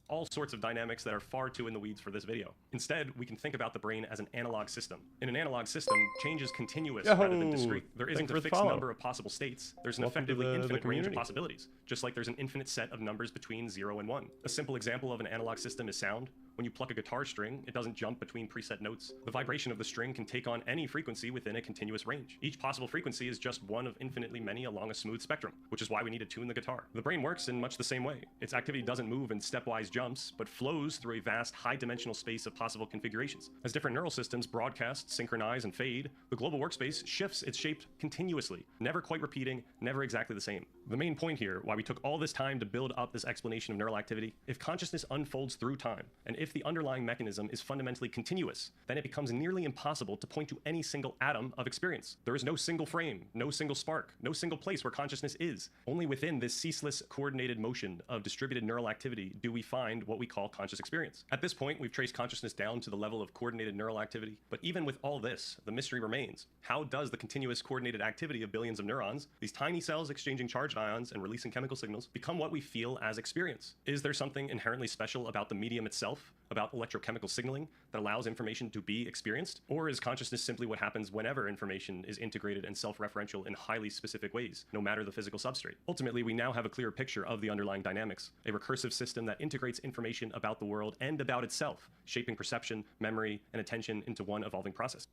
Speaker 2: All sorts of dynamics that are far too in the weeds for this video. Instead, we can think about the brain as an analog system. In an analog system, change is continuous rather than discrete. There isn't a fixed number of possible states. There's an effectively infinite range of possibilities, just like there's an infinite set of numbers between 0 and 1. A simple example of an analog system is sound. When you pluck a guitar string, it doesn't jump between preset notes. The vibration of the string can take on any frequency within a continuous range. Each possible frequency is just one of infinitely many along a smooth spectrum, which is why we need to tune the guitar. The brain works in much the same way. Its activity doesn't move in stepwise jumps, but flows through a vast high-dimensional space of possible configurations. As different neural systems broadcast, synchronize, and fade, the global workspace shifts its shape continuously, never quite repeating, never exactly the same. The main point here, why we took all this time to build up this explanation of neural activity, if consciousness unfolds through time, and if the underlying mechanism is fundamentally continuous, then it becomes nearly impossible to point to any single atom of experience. There is no single frame, no single spark, no single place where consciousness is. Only within this ceaseless, coordinated motion of distributed neural activity do we find what we call conscious experience. At this point, we've traced consciousness down to the level of coordinated neural activity, but even with all this, the mystery remains. How does the continuous coordinated activity of billions of neurons, these tiny cells exchanging charged ions and releasing chemical signals, become what we feel as experience? Is there something inherently special about the medium itself? about electrochemical signaling that allows information to be experienced? Or is consciousness simply what happens whenever information is integrated and self-referential in highly specific ways, no matter the physical substrate? Ultimately, we now have a clearer picture of the underlying dynamics, a recursive system that integrates information about the world and about itself, shaping perception, memory, and attention into one evolving process.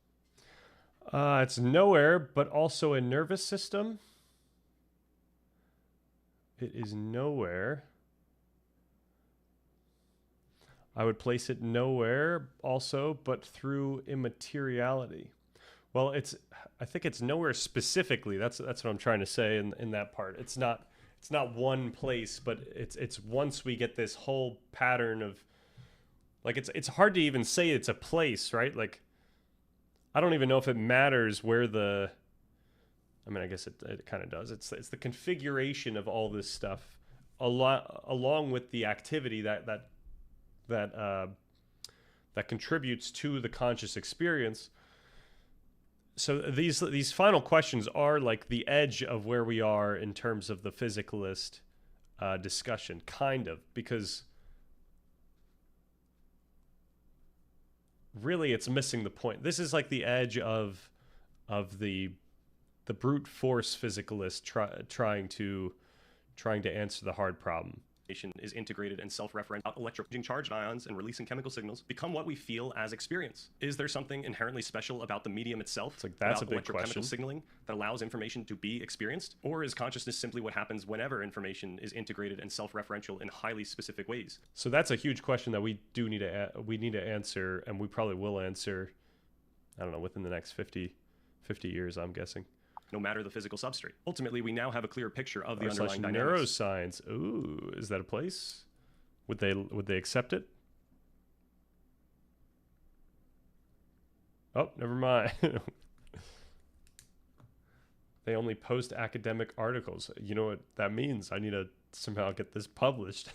Speaker 1: It's nowhere, but also a nervous system. It is nowhere. I would place it nowhere also, but through immateriality. Well, I think it's nowhere specifically. That's what I'm trying to say in that part. It's not one place, but it's once we get this whole pattern of, like, it's hard to even say it's a place, right? Like, I don't even know if it matters where I mean, I guess it kind of does. It's the configuration of all this stuff, along with the activity that contributes to the conscious experience. So these final questions are like the edge of where we are in terms of the physicalist discussion, kind of, because really it's missing the point. This is like the edge of the brute force physicalist trying to answer the hard problem.
Speaker 2: Is integrated and self-referential. Electrochanging charged ions and releasing chemical signals become what we feel as experience. Is there something inherently special about the medium itself?
Speaker 1: It's like, that's a big
Speaker 2: electrochemical
Speaker 1: question.
Speaker 2: Signaling that allows information to be experienced? Or is consciousness simply what happens whenever information is integrated and self-referential in highly specific ways?
Speaker 1: So that's a huge question that we need to answer, and we probably will answer, I don't know, within the next 50 years, I'm guessing.
Speaker 2: No matter the physical substrate. Ultimately, we now have a clear picture of the underlying dynamics.
Speaker 1: Neuroscience. Ooh, is that a place? Would they accept it? Oh, never mind. They only post academic articles. You know what that means? I need to somehow get this published.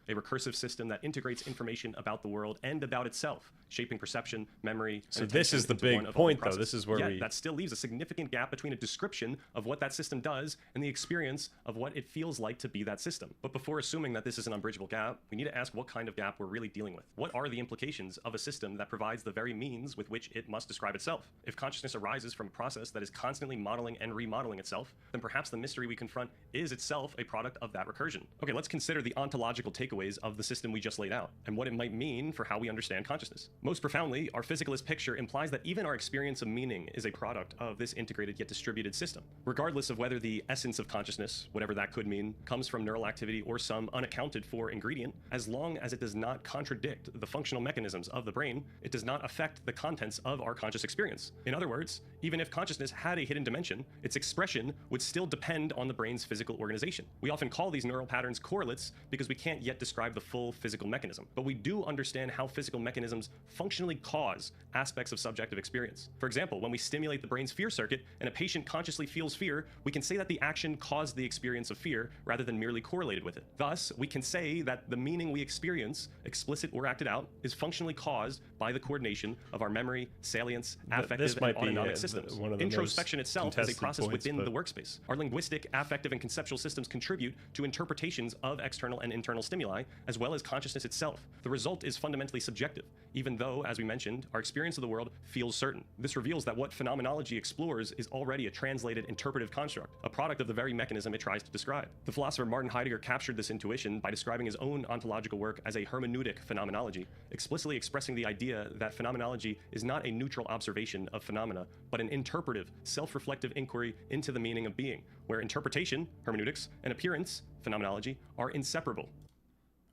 Speaker 2: A recursive system that integrates information about the world and about itself, shaping perception, memory, and
Speaker 1: so this is the big point, though. This is where
Speaker 2: that still leaves a significant gap between a description of what that system does and the experience of what it feels like to be that system. But before assuming that this is an unbridgeable gap, we need to ask what kind of gap we're really dealing with. What are the implications of a system that provides the very means with which it must describe itself? If consciousness arises from a process that is constantly modeling and remodeling itself, then perhaps the mystery we confront is itself a product of that recursion. Okay, let's consider the ontological takeaways of the system we just laid out, and what it might mean for how we understand consciousness. Most profoundly, our physicalist picture implies that even our experience of meaning is a product of this integrated yet distributed system. Regardless of whether the essence of consciousness, whatever that could mean, comes from neural activity or some unaccounted for ingredient, as long as it does not contradict the functional mechanisms of the brain, it does not affect the contents of our conscious experience. In other words, even if consciousness had a hidden dimension, its expression would still depend on the brain's physical organization. We often call these neural patterns correlates because we can't yet describe the full physical mechanism, but we do understand how physical mechanisms functionally cause aspects of subjective experience. For example, when we stimulate the brain's fear circuit and a patient consciously feels fear, we can say that the action caused the experience of fear rather than merely correlated with it. Thus, we can say that the meaning we experience, explicit or acted out, is functionally caused by the coordination of our memory, salience, affective, and autonomic systems. Introspection itself is a process within the workspace. Our linguistic, affective, and conceptual systems contribute to interpretations of external and internal stimuli, as well as consciousness itself. The result is fundamentally subjective, even though, as we mentioned, our experience of the world feels certain. This reveals that what phenomenology explores is already a translated interpretive construct, a product of the very mechanism it tries to describe. The philosopher Martin Heidegger captured this intuition by describing his own ontological work as a hermeneutic phenomenology, explicitly expressing the idea that phenomenology is not a neutral observation of phenomena, but an interpretive, self-reflective inquiry into the meaning of being, where interpretation, hermeneutics, and appearance, phenomenology, are inseparable.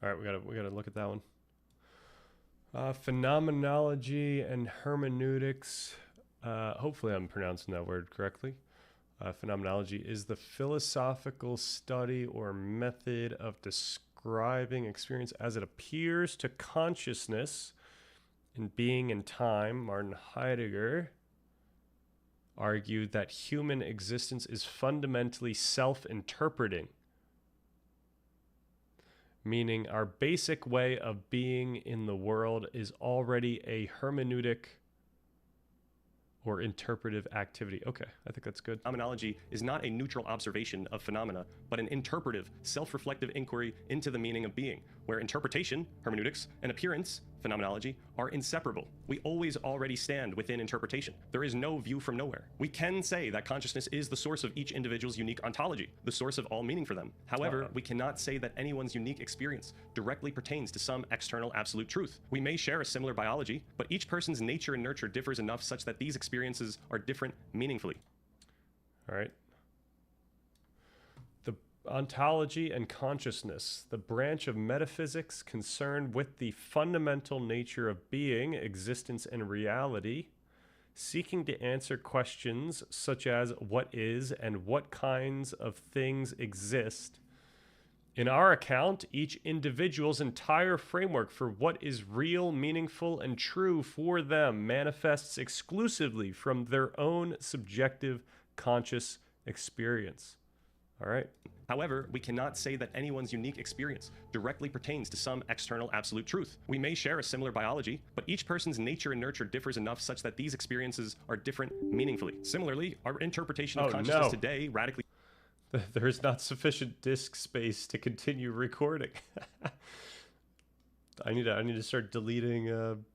Speaker 1: All right, we gotta look at that one. Phenomenology and hermeneutics. Hopefully, I'm pronouncing that word correctly. Phenomenology is the philosophical study or method of describing experience as it appears to consciousness in being and time. Martin Heidegger argued that human existence is fundamentally self-interpreting, meaning our basic way of being in the world is already a hermeneutic or interpretive activity. Okay, I think that's good.
Speaker 2: Phenomenology is not a neutral observation of phenomena, but an interpretive, self-reflective inquiry into the meaning of being, where interpretation, hermeneutics, and appearance, phenomenology, are inseparable. We always already stand within interpretation. There is no view from nowhere. We can say that consciousness is the source of each individual's unique ontology, the source of all meaning for them. However, we cannot say that anyone's unique experience directly pertains to some external absolute truth. We may share a similar biology, but each person's nature and nurture differs enough such that these experiences are different meaningfully.
Speaker 1: All right. The ontology and consciousness, the branch of metaphysics concerned with the fundamental nature of being, existence, and reality, seeking to answer questions such as what is and what kinds of things exist. In our account, each individual's entire framework for what is real, meaningful, and true for them manifests exclusively from their own subjective conscious experience. All right.
Speaker 2: However, we cannot say that anyone's unique experience directly pertains to some external absolute truth. We may share a similar biology, but each person's nature and nurture differs enough such that these experiences are different meaningfully. Similarly, our interpretation of consciousness today radically...
Speaker 1: There is not sufficient disk space to continue recording. I need to start deleting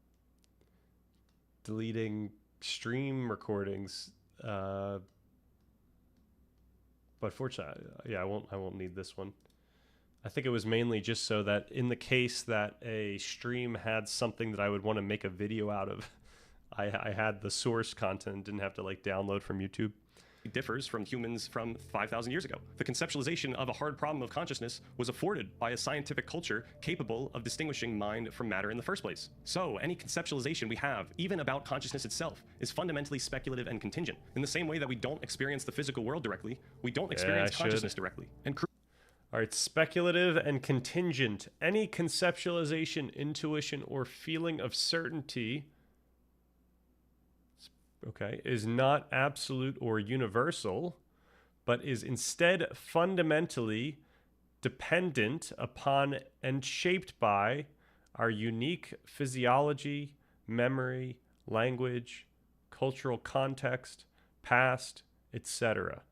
Speaker 1: stream recordings. But fortunately, yeah, I won't need this one. I think it was mainly just so that in the case that a stream had something that I would want to make a video out of, I had the source content, didn't have to like download from YouTube.
Speaker 2: Differs from humans from 5,000 years ago. The conceptualization of a hard problem of consciousness was afforded by a scientific culture capable of distinguishing mind from matter in the first place. So any conceptualization we have, even about consciousness itself, is fundamentally speculative and contingent. In the same way that we don't experience the physical world directly, we don't experience consciousness directly. And
Speaker 1: all right, speculative and contingent. Any conceptualization, intuition, or feeling of certainty, okay, is not absolute or universal, but is instead fundamentally dependent upon and shaped by our unique physiology, memory, language, cultural context, past, etc.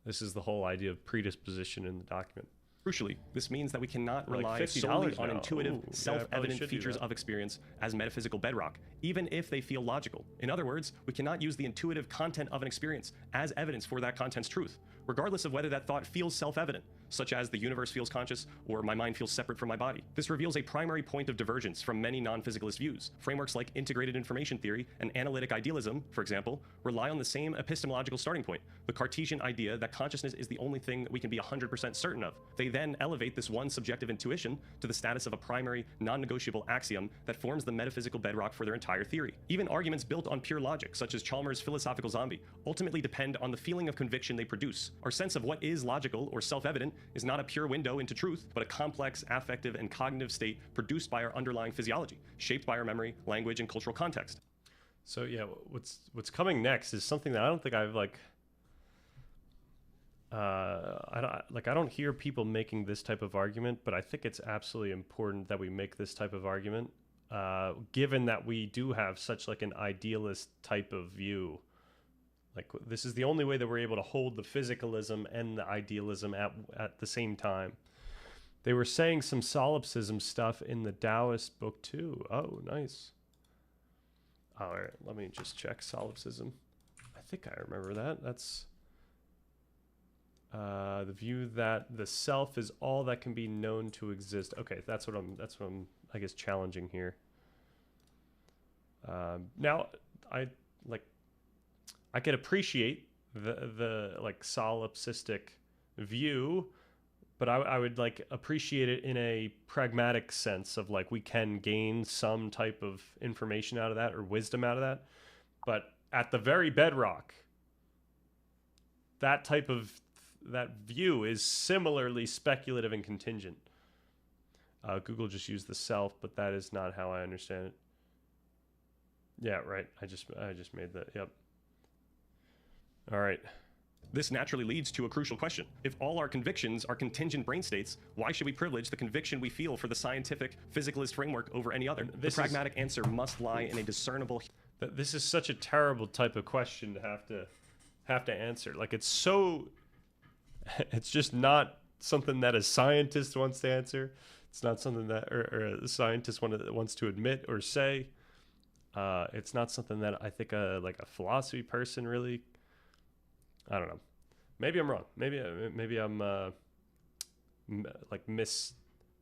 Speaker 1: This is the whole idea of predisposition in the document.
Speaker 2: Crucially, this means that we cannot rely solely on intuitive, self-evident features of experience as metaphysical bedrock, even if they feel logical. In other words, we cannot use the intuitive content of an experience as evidence for that content's truth, regardless of whether that thought feels self-evident, such as the universe feels conscious or my mind feels separate from my body. This reveals a primary point of divergence from many non-physicalist views. Frameworks like integrated information theory and analytic idealism, for example, rely on the same epistemological starting point, the Cartesian idea that consciousness is the only thing we can be 100% certain of. They then elevate this one subjective intuition to the status of a primary, non-negotiable axiom that forms the metaphysical bedrock for their entire theory. Even arguments built on pure logic, such as Chalmers' philosophical zombie, ultimately depend on the feeling of conviction they produce. Our sense of what is logical or self-evident is not a pure window into truth, but a complex affective and cognitive state produced by our underlying physiology, shaped by our memory, language, and cultural context.
Speaker 1: So yeah, what's coming next is something that I don't think I've I don't hear people making this type of argument, but I think it's absolutely important that we make this type of argument, given that we do have such like an idealist type of view. Like this is the only way that we're able to hold the physicalism and the idealism at the same time. They were saying some solipsism stuff in the Taoist book too. Oh, nice. All right, let me just check solipsism. I think I remember that. That's the view that the self is all that can be known to exist. Okay, that's what I'm I guess challenging here. Now I could appreciate the like solipsistic view, but I would like appreciate it in a pragmatic sense of like we can gain some type of information out of that or wisdom out of that. But at the very bedrock, that type of that view is similarly speculative and contingent. Google just used the self, but that is not how I understand it. Yeah, right. I just made that. Yep. All right.
Speaker 2: This naturally leads to a crucial question. If all our convictions are contingent brain states, why should we privilege the conviction we feel for the scientific, physicalist framework over any other? The pragmatic answer must lie in a discernible...
Speaker 1: This is such a terrible type of question to have to answer. Like it's so... It's just not something that a scientist wants to answer. It's It's not something that or a scientist wants to admit or say. It's not something that I think like a philosophy person really. I don't know. Maybe I'm wrong. Maybe I'm like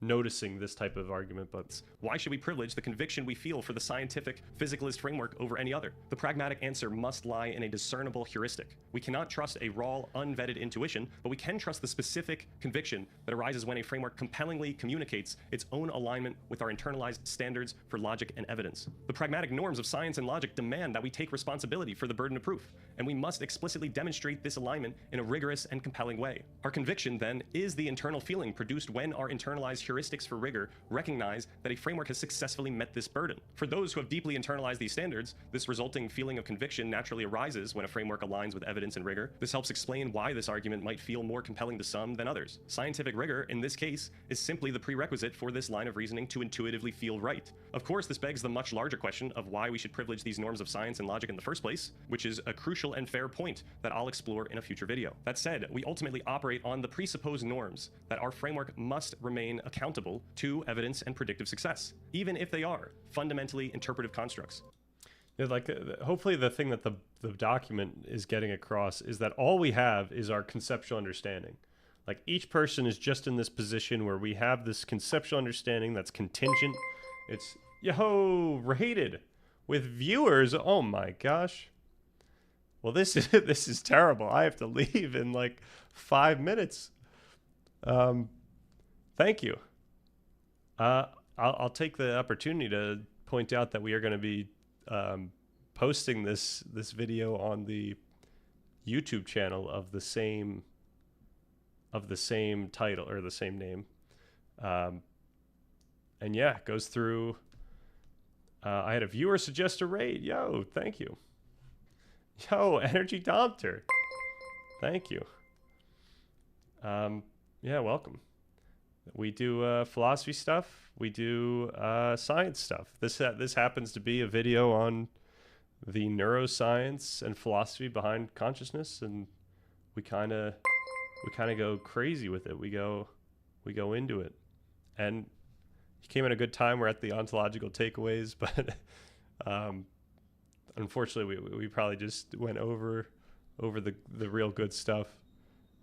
Speaker 1: noticing this type of argument, but
Speaker 2: why should we privilege the conviction we feel for the scientific physicalist framework over any other? The pragmatic answer must lie in a discernible heuristic. We cannot trust a raw, unvetted intuition, but we can trust the specific conviction that arises when a framework compellingly communicates its own alignment with our internalized standards for logic and evidence. The pragmatic norms of science and logic demand that we take responsibility for the burden of proof, and we must explicitly demonstrate this alignment in a rigorous and compelling way. Our conviction, then, is the internal feeling produced when our internalized heuristics for rigor recognize that a framework has successfully met this burden. For those who have deeply internalized these standards, this resulting feeling of conviction naturally arises when a framework aligns with evidence and rigor. This helps explain why this argument might feel more compelling to some than others. Scientific rigor, in this case, is simply the prerequisite for this line of reasoning to intuitively feel right. Of course, this begs the much larger question of why we should privilege these norms of science and logic in the first place, which is a crucial and fair point that I'll explore in a future video. That said, we ultimately operate on the presupposed norms that our framework must remain accountable to evidence and predictive success, even if they are fundamentally interpretive constructs.
Speaker 1: Yeah, like hopefully the thing that the document is getting across is that all we have is our conceptual understanding. Like each person is just in this position where we have this conceptual understanding that's contingent. It's rated with viewers. Oh my gosh. Well, this is terrible. I have to leave in like 5 minutes. Thank you. I'll take the opportunity to point out that we are going to be posting this video on the YouTube channel of the same title or the same name, and yeah, it goes through. I had a viewer suggest a raid. Yo, thank you. Yo, Energy Dompter, thank you. Yeah, welcome. We do philosophy stuff. We do science stuff. This happens to be a video on the neuroscience and philosophy behind consciousness, and we kind of go crazy with it. We go into it, and he came at a good time. We're at the ontological takeaways, but unfortunately, we probably just went over the real good stuff,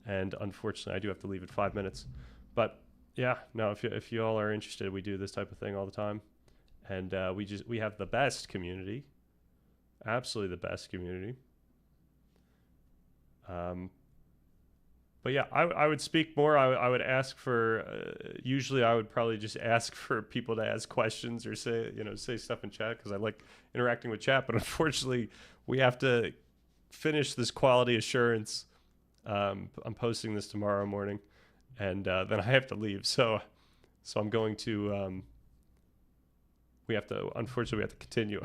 Speaker 1: and unfortunately, I do have to leave in 5 minutes, but. Yeah, no, if you all are interested, we do this type of thing all the time. And we have the best community. Absolutely the best community. But yeah, I would speak more. I would ask for, usually I would probably just ask for people to ask questions or say stuff in chat because I like interacting with chat. But unfortunately, we have to finish this quality assurance. I'm posting this tomorrow morning. And then I have to leave, so I'm going to. Unfortunately, we have to continue.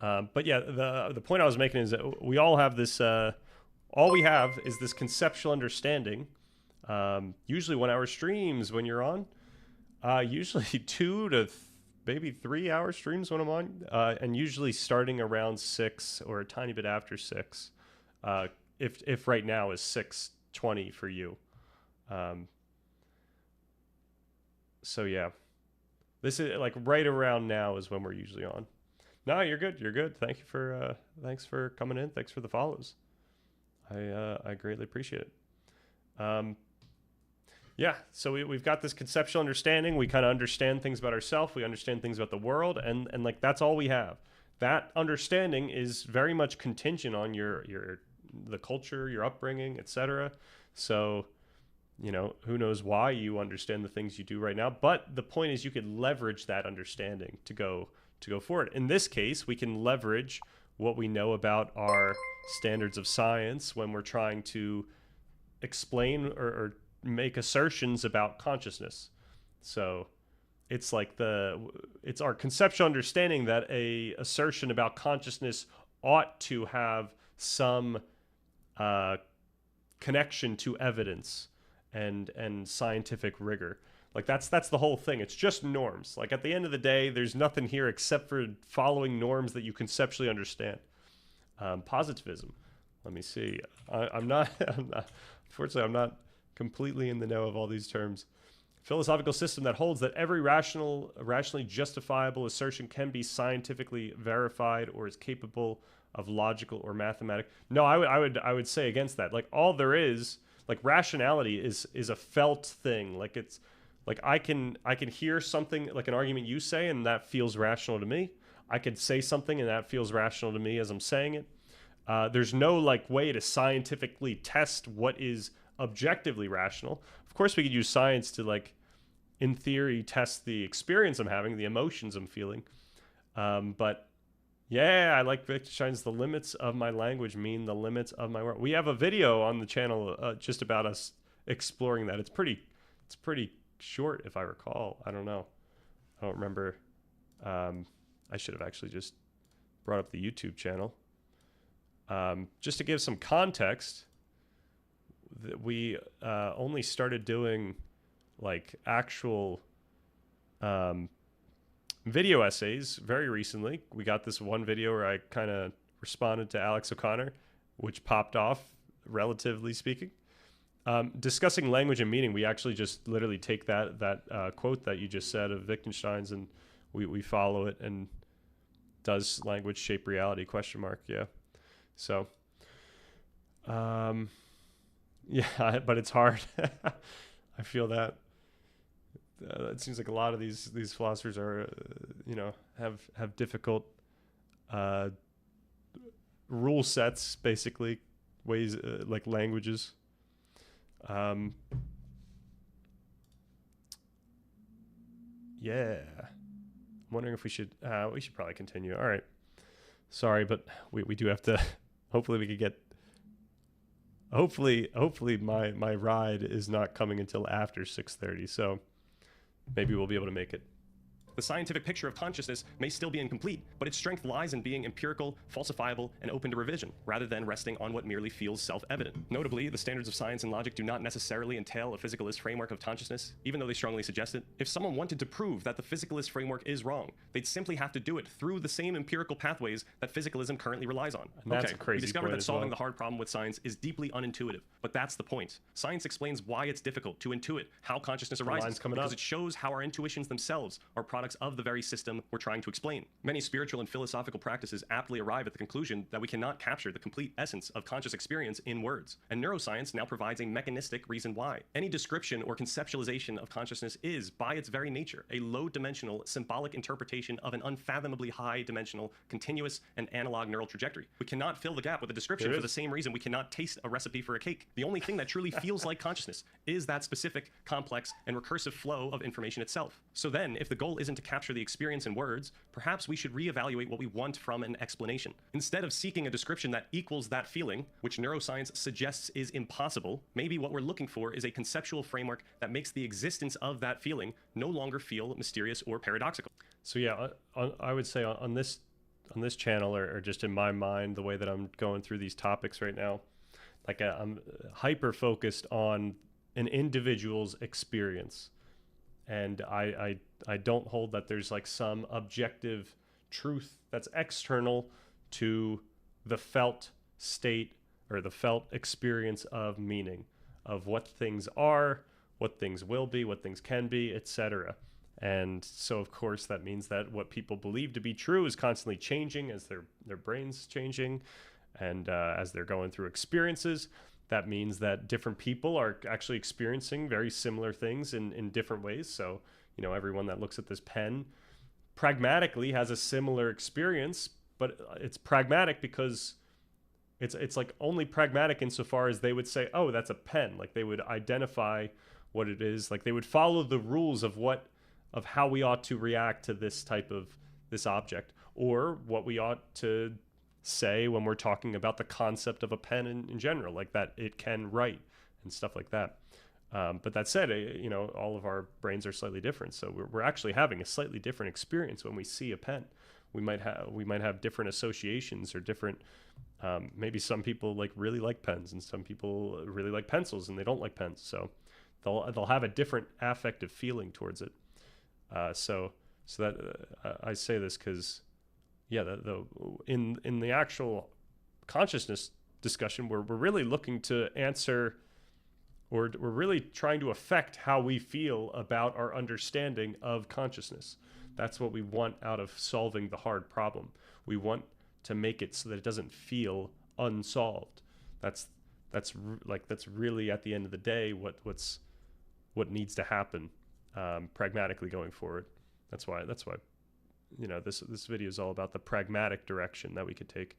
Speaker 1: But yeah, the point I was making is that we all have this. All we have is this conceptual understanding. Usually 1 hour streams when you're on. Usually 2 to maybe 3 hour streams when I'm on, and usually starting around 6 or a tiny bit after 6. If right now is 6:20 for you. So yeah, this is like right around now is when we're usually on. No, you're good. You're good. Thanks for coming in. Thanks for the follows. I greatly appreciate it. Yeah, so we've got this conceptual understanding. We kind of understand things about ourselves. We understand things about the world, and like that's all we have. That understanding is very much contingent on the culture, your upbringing, etc. So, who knows why you understand the things you do right now. But the point is you could leverage that understanding to go forward. In this case, we can leverage what we know about our standards of science when we're trying to explain or make assertions about consciousness. So it's like it's our conceptual understanding that a assertion about consciousness ought to have some connection to evidence and scientific rigor. Like that's the whole thing. It's just norms. Like at the end of the day, there's nothing here except for following norms that you conceptually understand. Positivism. Let me see. Unfortunately, I'm not completely in the know of all these terms. Philosophical system that holds that every rationally justifiable assertion can be scientifically verified or is capable of logical or mathematical. No, I would say against that. Like, all there is, like, rationality is a felt thing. Like, it's like I can hear something, like an argument you say, and that feels rational to me. I could say something and that feels rational to me as I'm saying it. There's no like way to scientifically test what is objectively rational. Of course, we could use science to, like, in theory, test the experience I'm having, the emotions I'm feeling. But yeah, I like Wittgenstein's "the limits of my language mean the limits of my world." We have a video on the channel just about us exploring that. It's pretty short, if I recall. I don't know. I don't remember. I should have actually just brought up the YouTube channel. Just to give some context, that we only started doing like actual video essays very recently. We got this one video where I kind of responded to Alex O'Connor, which popped off, relatively speaking. Discussing language and meaning, we actually just literally take that quote that you just said of Wittgenstein's, and we follow it. And does language shape reality? ? Yeah. So, yeah, but it's hard. I feel that. It seems like a lot of these philosophers are, have difficult rule sets, basically, ways like languages. Yeah. I'm wondering if we should probably continue. All right. Sorry, but we do have to. Hopefully we could get. Hopefully my ride is not coming until after 6:30. So maybe we'll be able to make it.
Speaker 2: The scientific picture of consciousness may still be incomplete, but its strength lies in being empirical, falsifiable, and open to revision, rather than resting on what merely feels self-evident. Notably, the standards of science and logic do not necessarily entail a physicalist framework of consciousness, even though they strongly suggest it. If someone wanted to prove that the physicalist framework is wrong, they'd simply have to do it through the same empirical pathways that physicalism currently relies on.
Speaker 1: And that's a crazy
Speaker 2: we discovered
Speaker 1: point
Speaker 2: that solving
Speaker 1: as well.
Speaker 2: the hard problem with science is deeply unintuitive, but that's the point. Science explains why it's difficult to intuit how consciousness arises, because it shows how our intuitions themselves are products of the very system we're trying to explain. Many spiritual and philosophical practices aptly arrive at the conclusion that we cannot capture the complete essence of conscious experience in words, and neuroscience now provides a mechanistic reason why. Any description or conceptualization of consciousness is, by its very nature, a low-dimensional, symbolic interpretation of an unfathomably high-dimensional, continuous, and analog neural trajectory. We cannot fill the gap with a description for the same reason we cannot taste a recipe for a cake. The only thing that truly feels like consciousness is that specific, complex, and recursive flow of information itself. So then, if the goal isn't to capture the experience in words, perhaps we should reevaluate what we want from an explanation. Instead of seeking a description that equals that feeling, which neuroscience suggests is impossible, maybe what we're looking for is a conceptual framework that makes the existence of that feeling no longer feel mysterious or paradoxical.
Speaker 1: So yeah, I would say on this channel, or just in my mind, the way that I'm going through these topics right now, like I'm hyper focused on an individual's experience. And I don't hold that there's like some objective truth that's external to the felt state or the felt experience of meaning, of what things are, what things will be, what things can be, etc. And so, of course, that means that what people believe to be true is constantly changing as their brain's changing, and as they're going through experiences. That means that different people are actually experiencing very similar things in different ways. So, everyone that looks at this pen pragmatically has a similar experience, but it's pragmatic because it's like only pragmatic insofar as they would say, oh, that's a pen. Like, they would identify what it is. Like, they would follow the rules of how we ought to react to this object, or what we ought to say when we're talking about the concept of a pen in general, like that it can write and stuff like that. But that said, all of our brains are slightly different, so we're actually having a slightly different experience when we see a pen. We might have different associations or different. Maybe some people really like pens, and some people really like pencils, and they don't like pens. So they'll have a different affective feeling towards it. So that I say this because. Yeah, in the actual consciousness discussion, we're really looking to answer or we're really trying to affect how we feel about our understanding of consciousness. That's what we want out of solving the hard problem. We want to make it so that it doesn't feel unsolved. That's really at the end of the day what needs to happen pragmatically going forward. That's why this video is all about the pragmatic direction that we could take.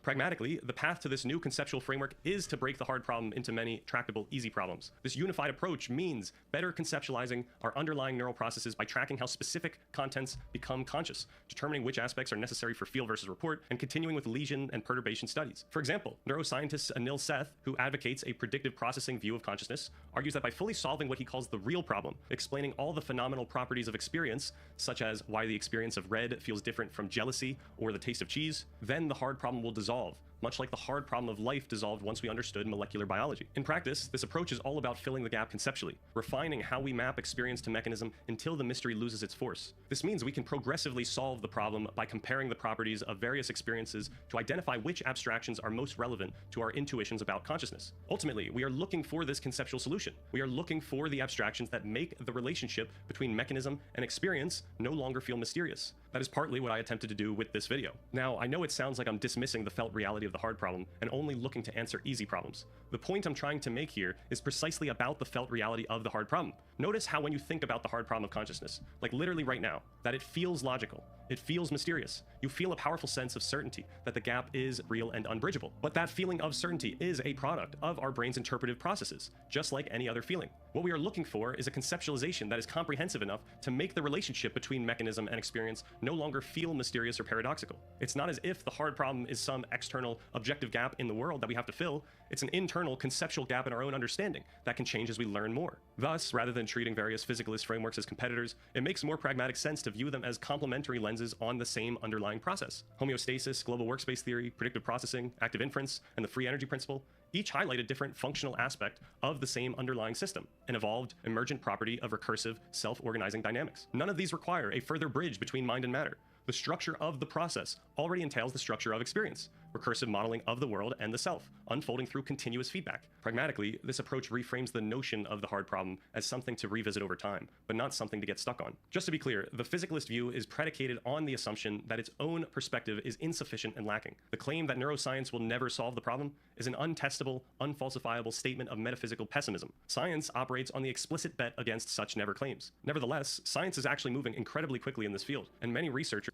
Speaker 2: Pragmatically, the path to this new conceptual framework is to break the hard problem into many tractable, easy problems. This unified approach means better conceptualizing our underlying neural processes by tracking how specific contents become conscious, determining which aspects are necessary for feel versus report, and continuing with lesion and perturbation studies. For example, neuroscientist Anil Seth, who advocates a predictive processing view of consciousness, argues that by fully solving what he calls the real problem, explaining all the phenomenal properties of experience, such as why the experience of red feels different from jealousy or the taste of cheese, then the hard problem will dissolve, much like the hard problem of life dissolved once we understood molecular biology. In practice, this approach is all about filling the gap conceptually, refining how we map experience to mechanism until the mystery loses its force. This means we can progressively solve the problem by comparing the properties of various experiences to identify which abstractions are most relevant to our intuitions about consciousness. Ultimately, we are looking for this conceptual solution. We are looking for the abstractions that make the relationship between mechanism and experience no longer feel mysterious. That is partly what I attempted to do with this video. Now, I know it sounds like I'm dismissing the felt reality of the hard problem and only looking to answer easy problems. The point I'm trying to make here is precisely about the felt reality of the hard problem. Notice how when you think about the hard problem of consciousness, like literally right now, that it feels logical, it feels mysterious. You feel a powerful sense of certainty that the gap is real and unbridgeable. But that feeling of certainty is a product of our brain's interpretive processes, just like any other feeling. What we are looking for is a conceptualization that is comprehensive enough to make the relationship between mechanism and experience no longer feel mysterious or paradoxical. It's not as if the hard problem is some external objective gap in the world that we have to fill. It's an internal conceptual gap in our own understanding that can change as we learn more. Thus, rather than treating various physicalist frameworks as competitors, it makes more pragmatic sense to view them as complementary lenses on the same underlying process. Homeostasis, global workspace theory, predictive processing, active inference, and the free energy principle each highlight a different functional aspect of the same underlying system, an evolved, emergent property of recursive, self-organizing dynamics. None of these require a further bridge between mind and matter. The structure of the process already entails the structure of experience, recursive modeling of the world and the self, unfolding through continuous feedback. Pragmatically, this approach reframes the notion of the hard problem as something to revisit over time, but not something to get stuck on. Just to be clear, the physicalist view is predicated on the assumption that its own perspective is insufficient and lacking. The claim that neuroscience will never solve the problem is an untestable, unfalsifiable statement of metaphysical pessimism. Science operates on the explicit bet against such never claims. Nevertheless, science is actually moving incredibly quickly in this field, and many researchers.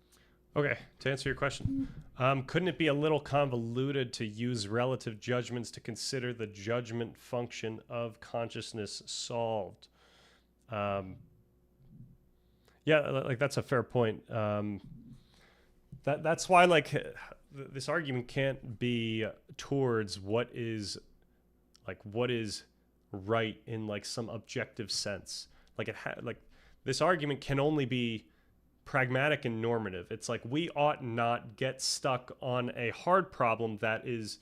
Speaker 1: Okay, to answer your question, couldn't it be a little convoluted to use relative judgments to consider the judgment function of consciousness solved? Yeah, like that's a fair point. That's why this argument can't be towards what is right in like some objective sense. This argument can only be pragmatic and normative. It's like we ought not get stuck on a hard problem that is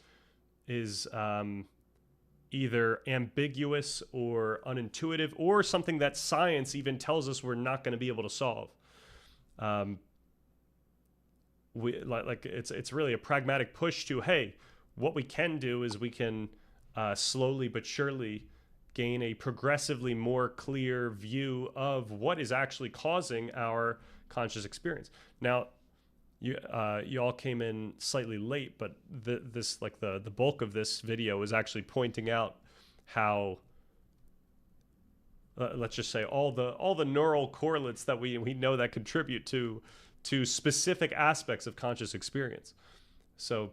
Speaker 1: either ambiguous or unintuitive or something that science even tells us we're not going to be able to solve. It's really a pragmatic push to, hey, what we can do is we can slowly but surely gain a progressively more clear view of what is actually causing our conscious experience. Now, you all came in slightly late, but the bulk of this video is actually pointing out how let's just say all the neural correlates that we know that contribute to specific aspects of conscious experience. So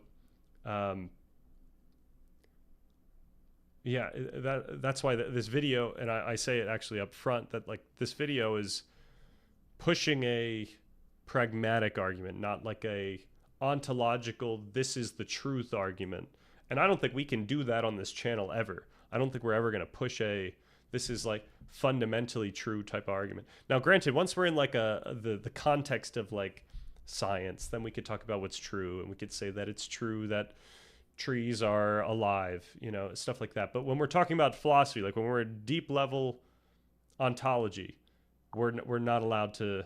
Speaker 1: yeah, that's why this video, and I say it actually up front, that like this video is pushing a pragmatic argument, not like a ontological, this is the truth argument. And I don't think we can do that on this channel ever. I don't think we're ever going to push a, this is like fundamentally true type of argument. Now, granted, once we're in like the context of like science, then we could talk about what's true, and we could say that it's true that trees are alive, stuff like that. But when we're talking about philosophy, like when we're at deep level ontology, we're not allowed to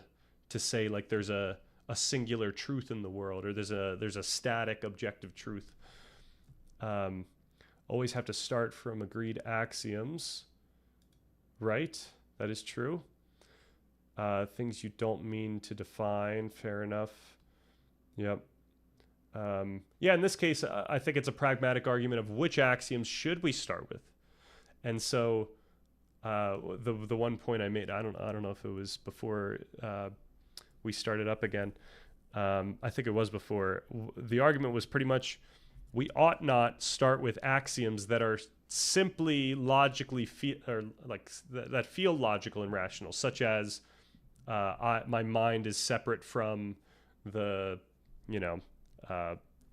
Speaker 1: say like there's a singular truth in the world, or there's a static objective truth. always have to start from agreed axioms. Right? That is true. Things you don't mean to define. Fair enough. Yep. Yeah, in this case, I think it's a pragmatic argument of which axioms should we start with. And so the one point I made, I don't know if it was before we started up again. I think it was before. The argument was pretty much we ought not start with axioms that are simply logically that feel logical and rational, such as my mind is separate from the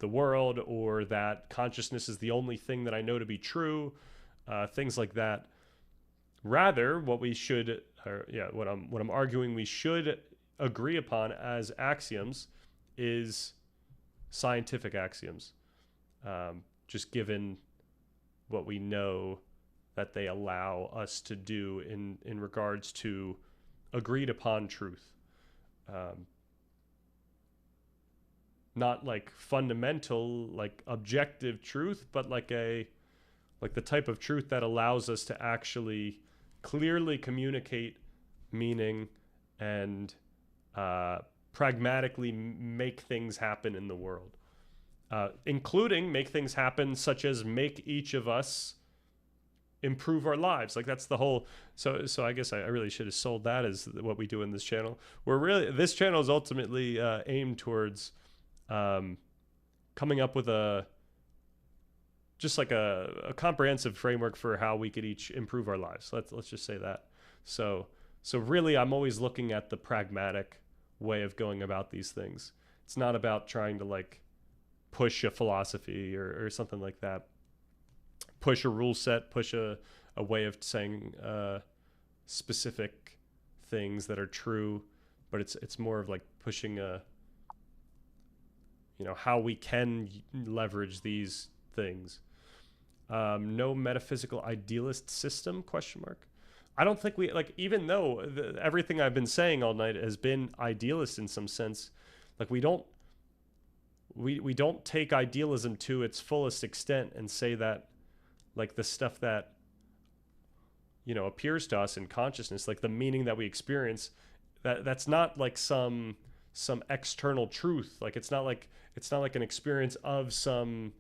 Speaker 1: world, or that consciousness is the only thing that I know to be true, things like that. Rather, what I'm arguing we should agree upon as axioms is scientific axioms, just given what we know that they allow us to do in regards to agreed upon truth. Not like fundamental, like objective truth, but like the type of truth that allows us to actually clearly communicate meaning and pragmatically make things happen in the world, including make things happen such as make each of us improve our lives. Like that's the whole. So I guess I really should have sold that as what we do in this channel. This channel is ultimately aimed towards coming up with a comprehensive framework for how we could each improve our lives. Let's just say that. So really, I'm always looking at the pragmatic way of going about these things. It's not about trying to like push a philosophy or something like that. Push a rule set, push a way of saying specific things that are true, but it's more of like pushing how we can leverage these things. No metaphysical idealist system ? I don't think we even though everything I've been saying all night has been idealist in some sense, like we don't take idealism to its fullest extent and say that like the stuff that appears to us in consciousness, like the meaning that we experience, that's not like some external truth. Like it's not like an experience of some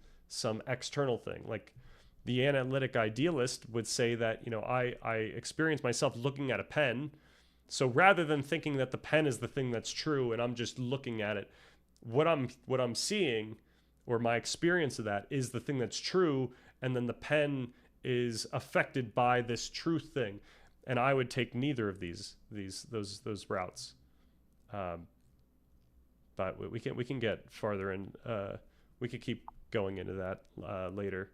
Speaker 1: external thing. Like the analytic idealist would say that, I experience myself looking at a pen. So rather than thinking that the pen is the thing that's true and I'm just looking at it, what I'm seeing, or my experience of that, is the thing that's true, and then the pen is affected by this truth thing. And I would take neither of those routes. But we can get farther in. We could keep going into that later.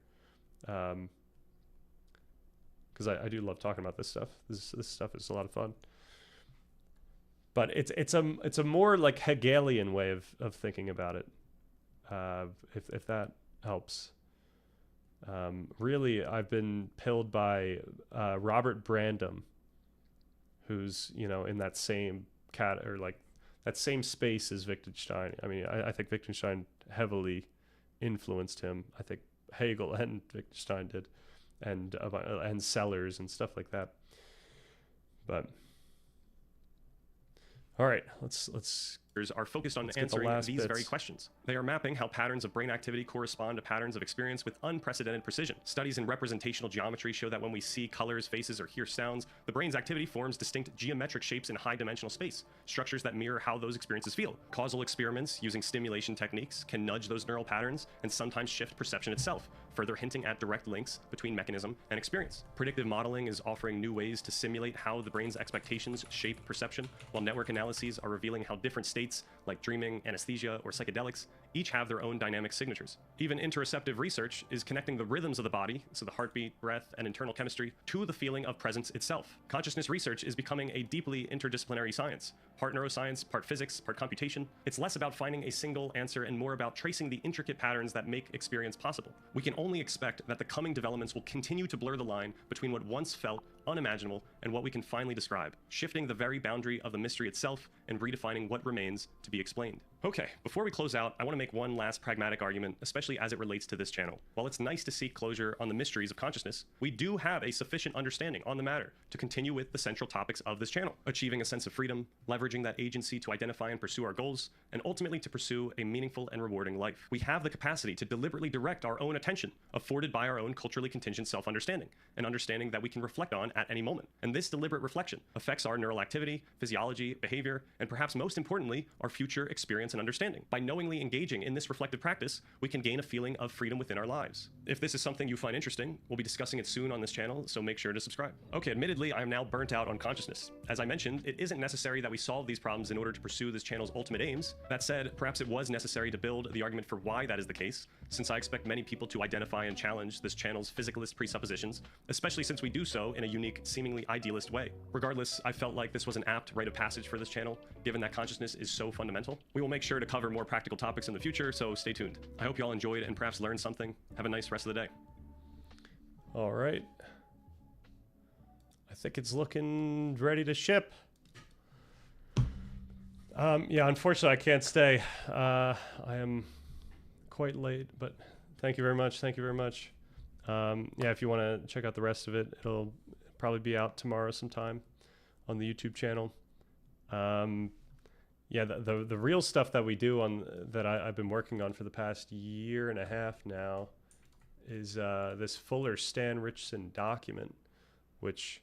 Speaker 1: Because I do love talking about this stuff. This stuff is a lot of fun. But it's a more like Hegelian way of thinking about it. If that helps. Really, I've been pilled by Robert Brandom, who's in that same that same space as Wittgenstein. I mean, I think Wittgenstein heavily influenced him. I think Hegel and Wittgenstein did, and Sellers and stuff like that. But all right, let's
Speaker 2: are focused on answering these very questions. They are mapping how patterns of brain activity correspond to patterns of experience with unprecedented precision. Studies in representational geometry show that when we see colors, faces, or hear sounds, the brain's activity forms distinct geometric shapes in high-dimensional space, structures that mirror how those experiences feel. Causal experiments using stimulation techniques can nudge those neural patterns and sometimes shift perception itself, further hinting at direct links between mechanism and experience. Predictive modeling is offering new ways to simulate how the brain's expectations shape perception, while network analyses are revealing how different states like dreaming, anesthesia, or psychedelics each have their own dynamic signatures. Even interoceptive research is connecting the rhythms of the body, so the heartbeat, breath, and internal chemistry, to the feeling of presence itself. Consciousness research is becoming a deeply interdisciplinary science, part neuroscience, part physics, part computation. It's less about finding a single answer and more about tracing the intricate patterns that make experience possible. We can only expect that the coming developments will continue to blur the line between what once felt unimaginable, and what we can finally describe, shifting the very boundary of the mystery itself and redefining what remains to be explained. Okay, before we close out, I want to make one last pragmatic argument, especially as it relates to this channel. While it's nice to seek closure on the mysteries of consciousness, we do have a sufficient understanding on the matter to continue with the central topics of this channel, achieving a sense of freedom, leveraging that agency to identify and pursue our goals, and ultimately to pursue a meaningful and rewarding life. We have the capacity to deliberately direct our own attention, afforded by our own culturally contingent self-understanding, an understanding that we can reflect on at any moment. And this deliberate reflection affects our neural activity, physiology, behavior, and perhaps most importantly, our future experience and understanding. By knowingly engaging in this reflective practice, we can gain a feeling of freedom within our lives. If this is something you find interesting, we'll be discussing it soon on this channel, so make sure to subscribe. Okay, admittedly, I am now burnt out on consciousness. As I mentioned, it isn't necessary that we solve these problems in order to pursue this channel's ultimate aims. That said, perhaps it was necessary to build the argument for why that is the case, since I expect many people to identify and challenge this channel's physicalist presuppositions, especially since we do so in a unique, seemingly idealist way. Regardless, I felt like this was an apt rite of passage for this channel, given that consciousness is so fundamental. We will make sure to cover more practical topics in the future, so stay tuned. I hope you all enjoyed and perhaps learned something. Have a nice rest of the day.
Speaker 1: All right. I think it's looking ready to ship. Yeah, unfortunately, I can't stay. I am quite late, but thank you very much. Thank you very much. Yeah, if you want to check out the rest of it, it'll probably be out tomorrow sometime on the YouTube channel. Yeah, the real stuff that we do that I've been working on for the past year and a half now is this Fuller Stan Richardson document, which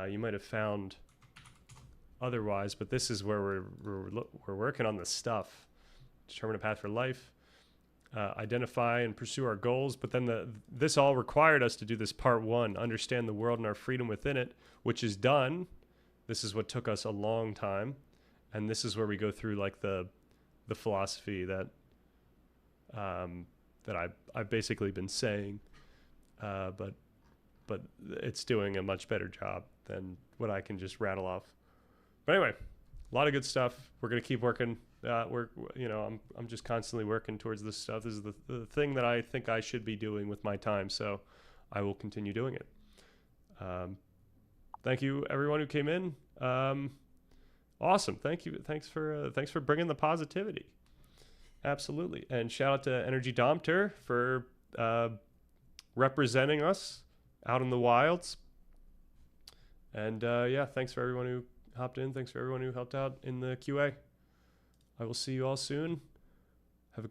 Speaker 1: you might have found otherwise, but this is where we're working on the stuff. Determine a path for life, identify and pursue our goals. But then this all required us to do this part one, understand the world and our freedom within it, which is done. This is what took us a long time. And this is where we go through like the philosophy that I've basically been saying, but it's doing a much better job than what I can just rattle off. But anyway, a lot of good stuff. We're gonna keep working. I'm just constantly working towards this stuff. This is the thing that I think I should be doing with my time, so I will continue doing it. Thank you everyone who came in. Awesome. Thank you. Thanks for bringing the positivity. Absolutely. And shout out to Energy Dompter for representing us out in the wilds. And yeah, thanks for everyone who hopped in. Thanks for everyone who helped out in the QA. I will see you all soon.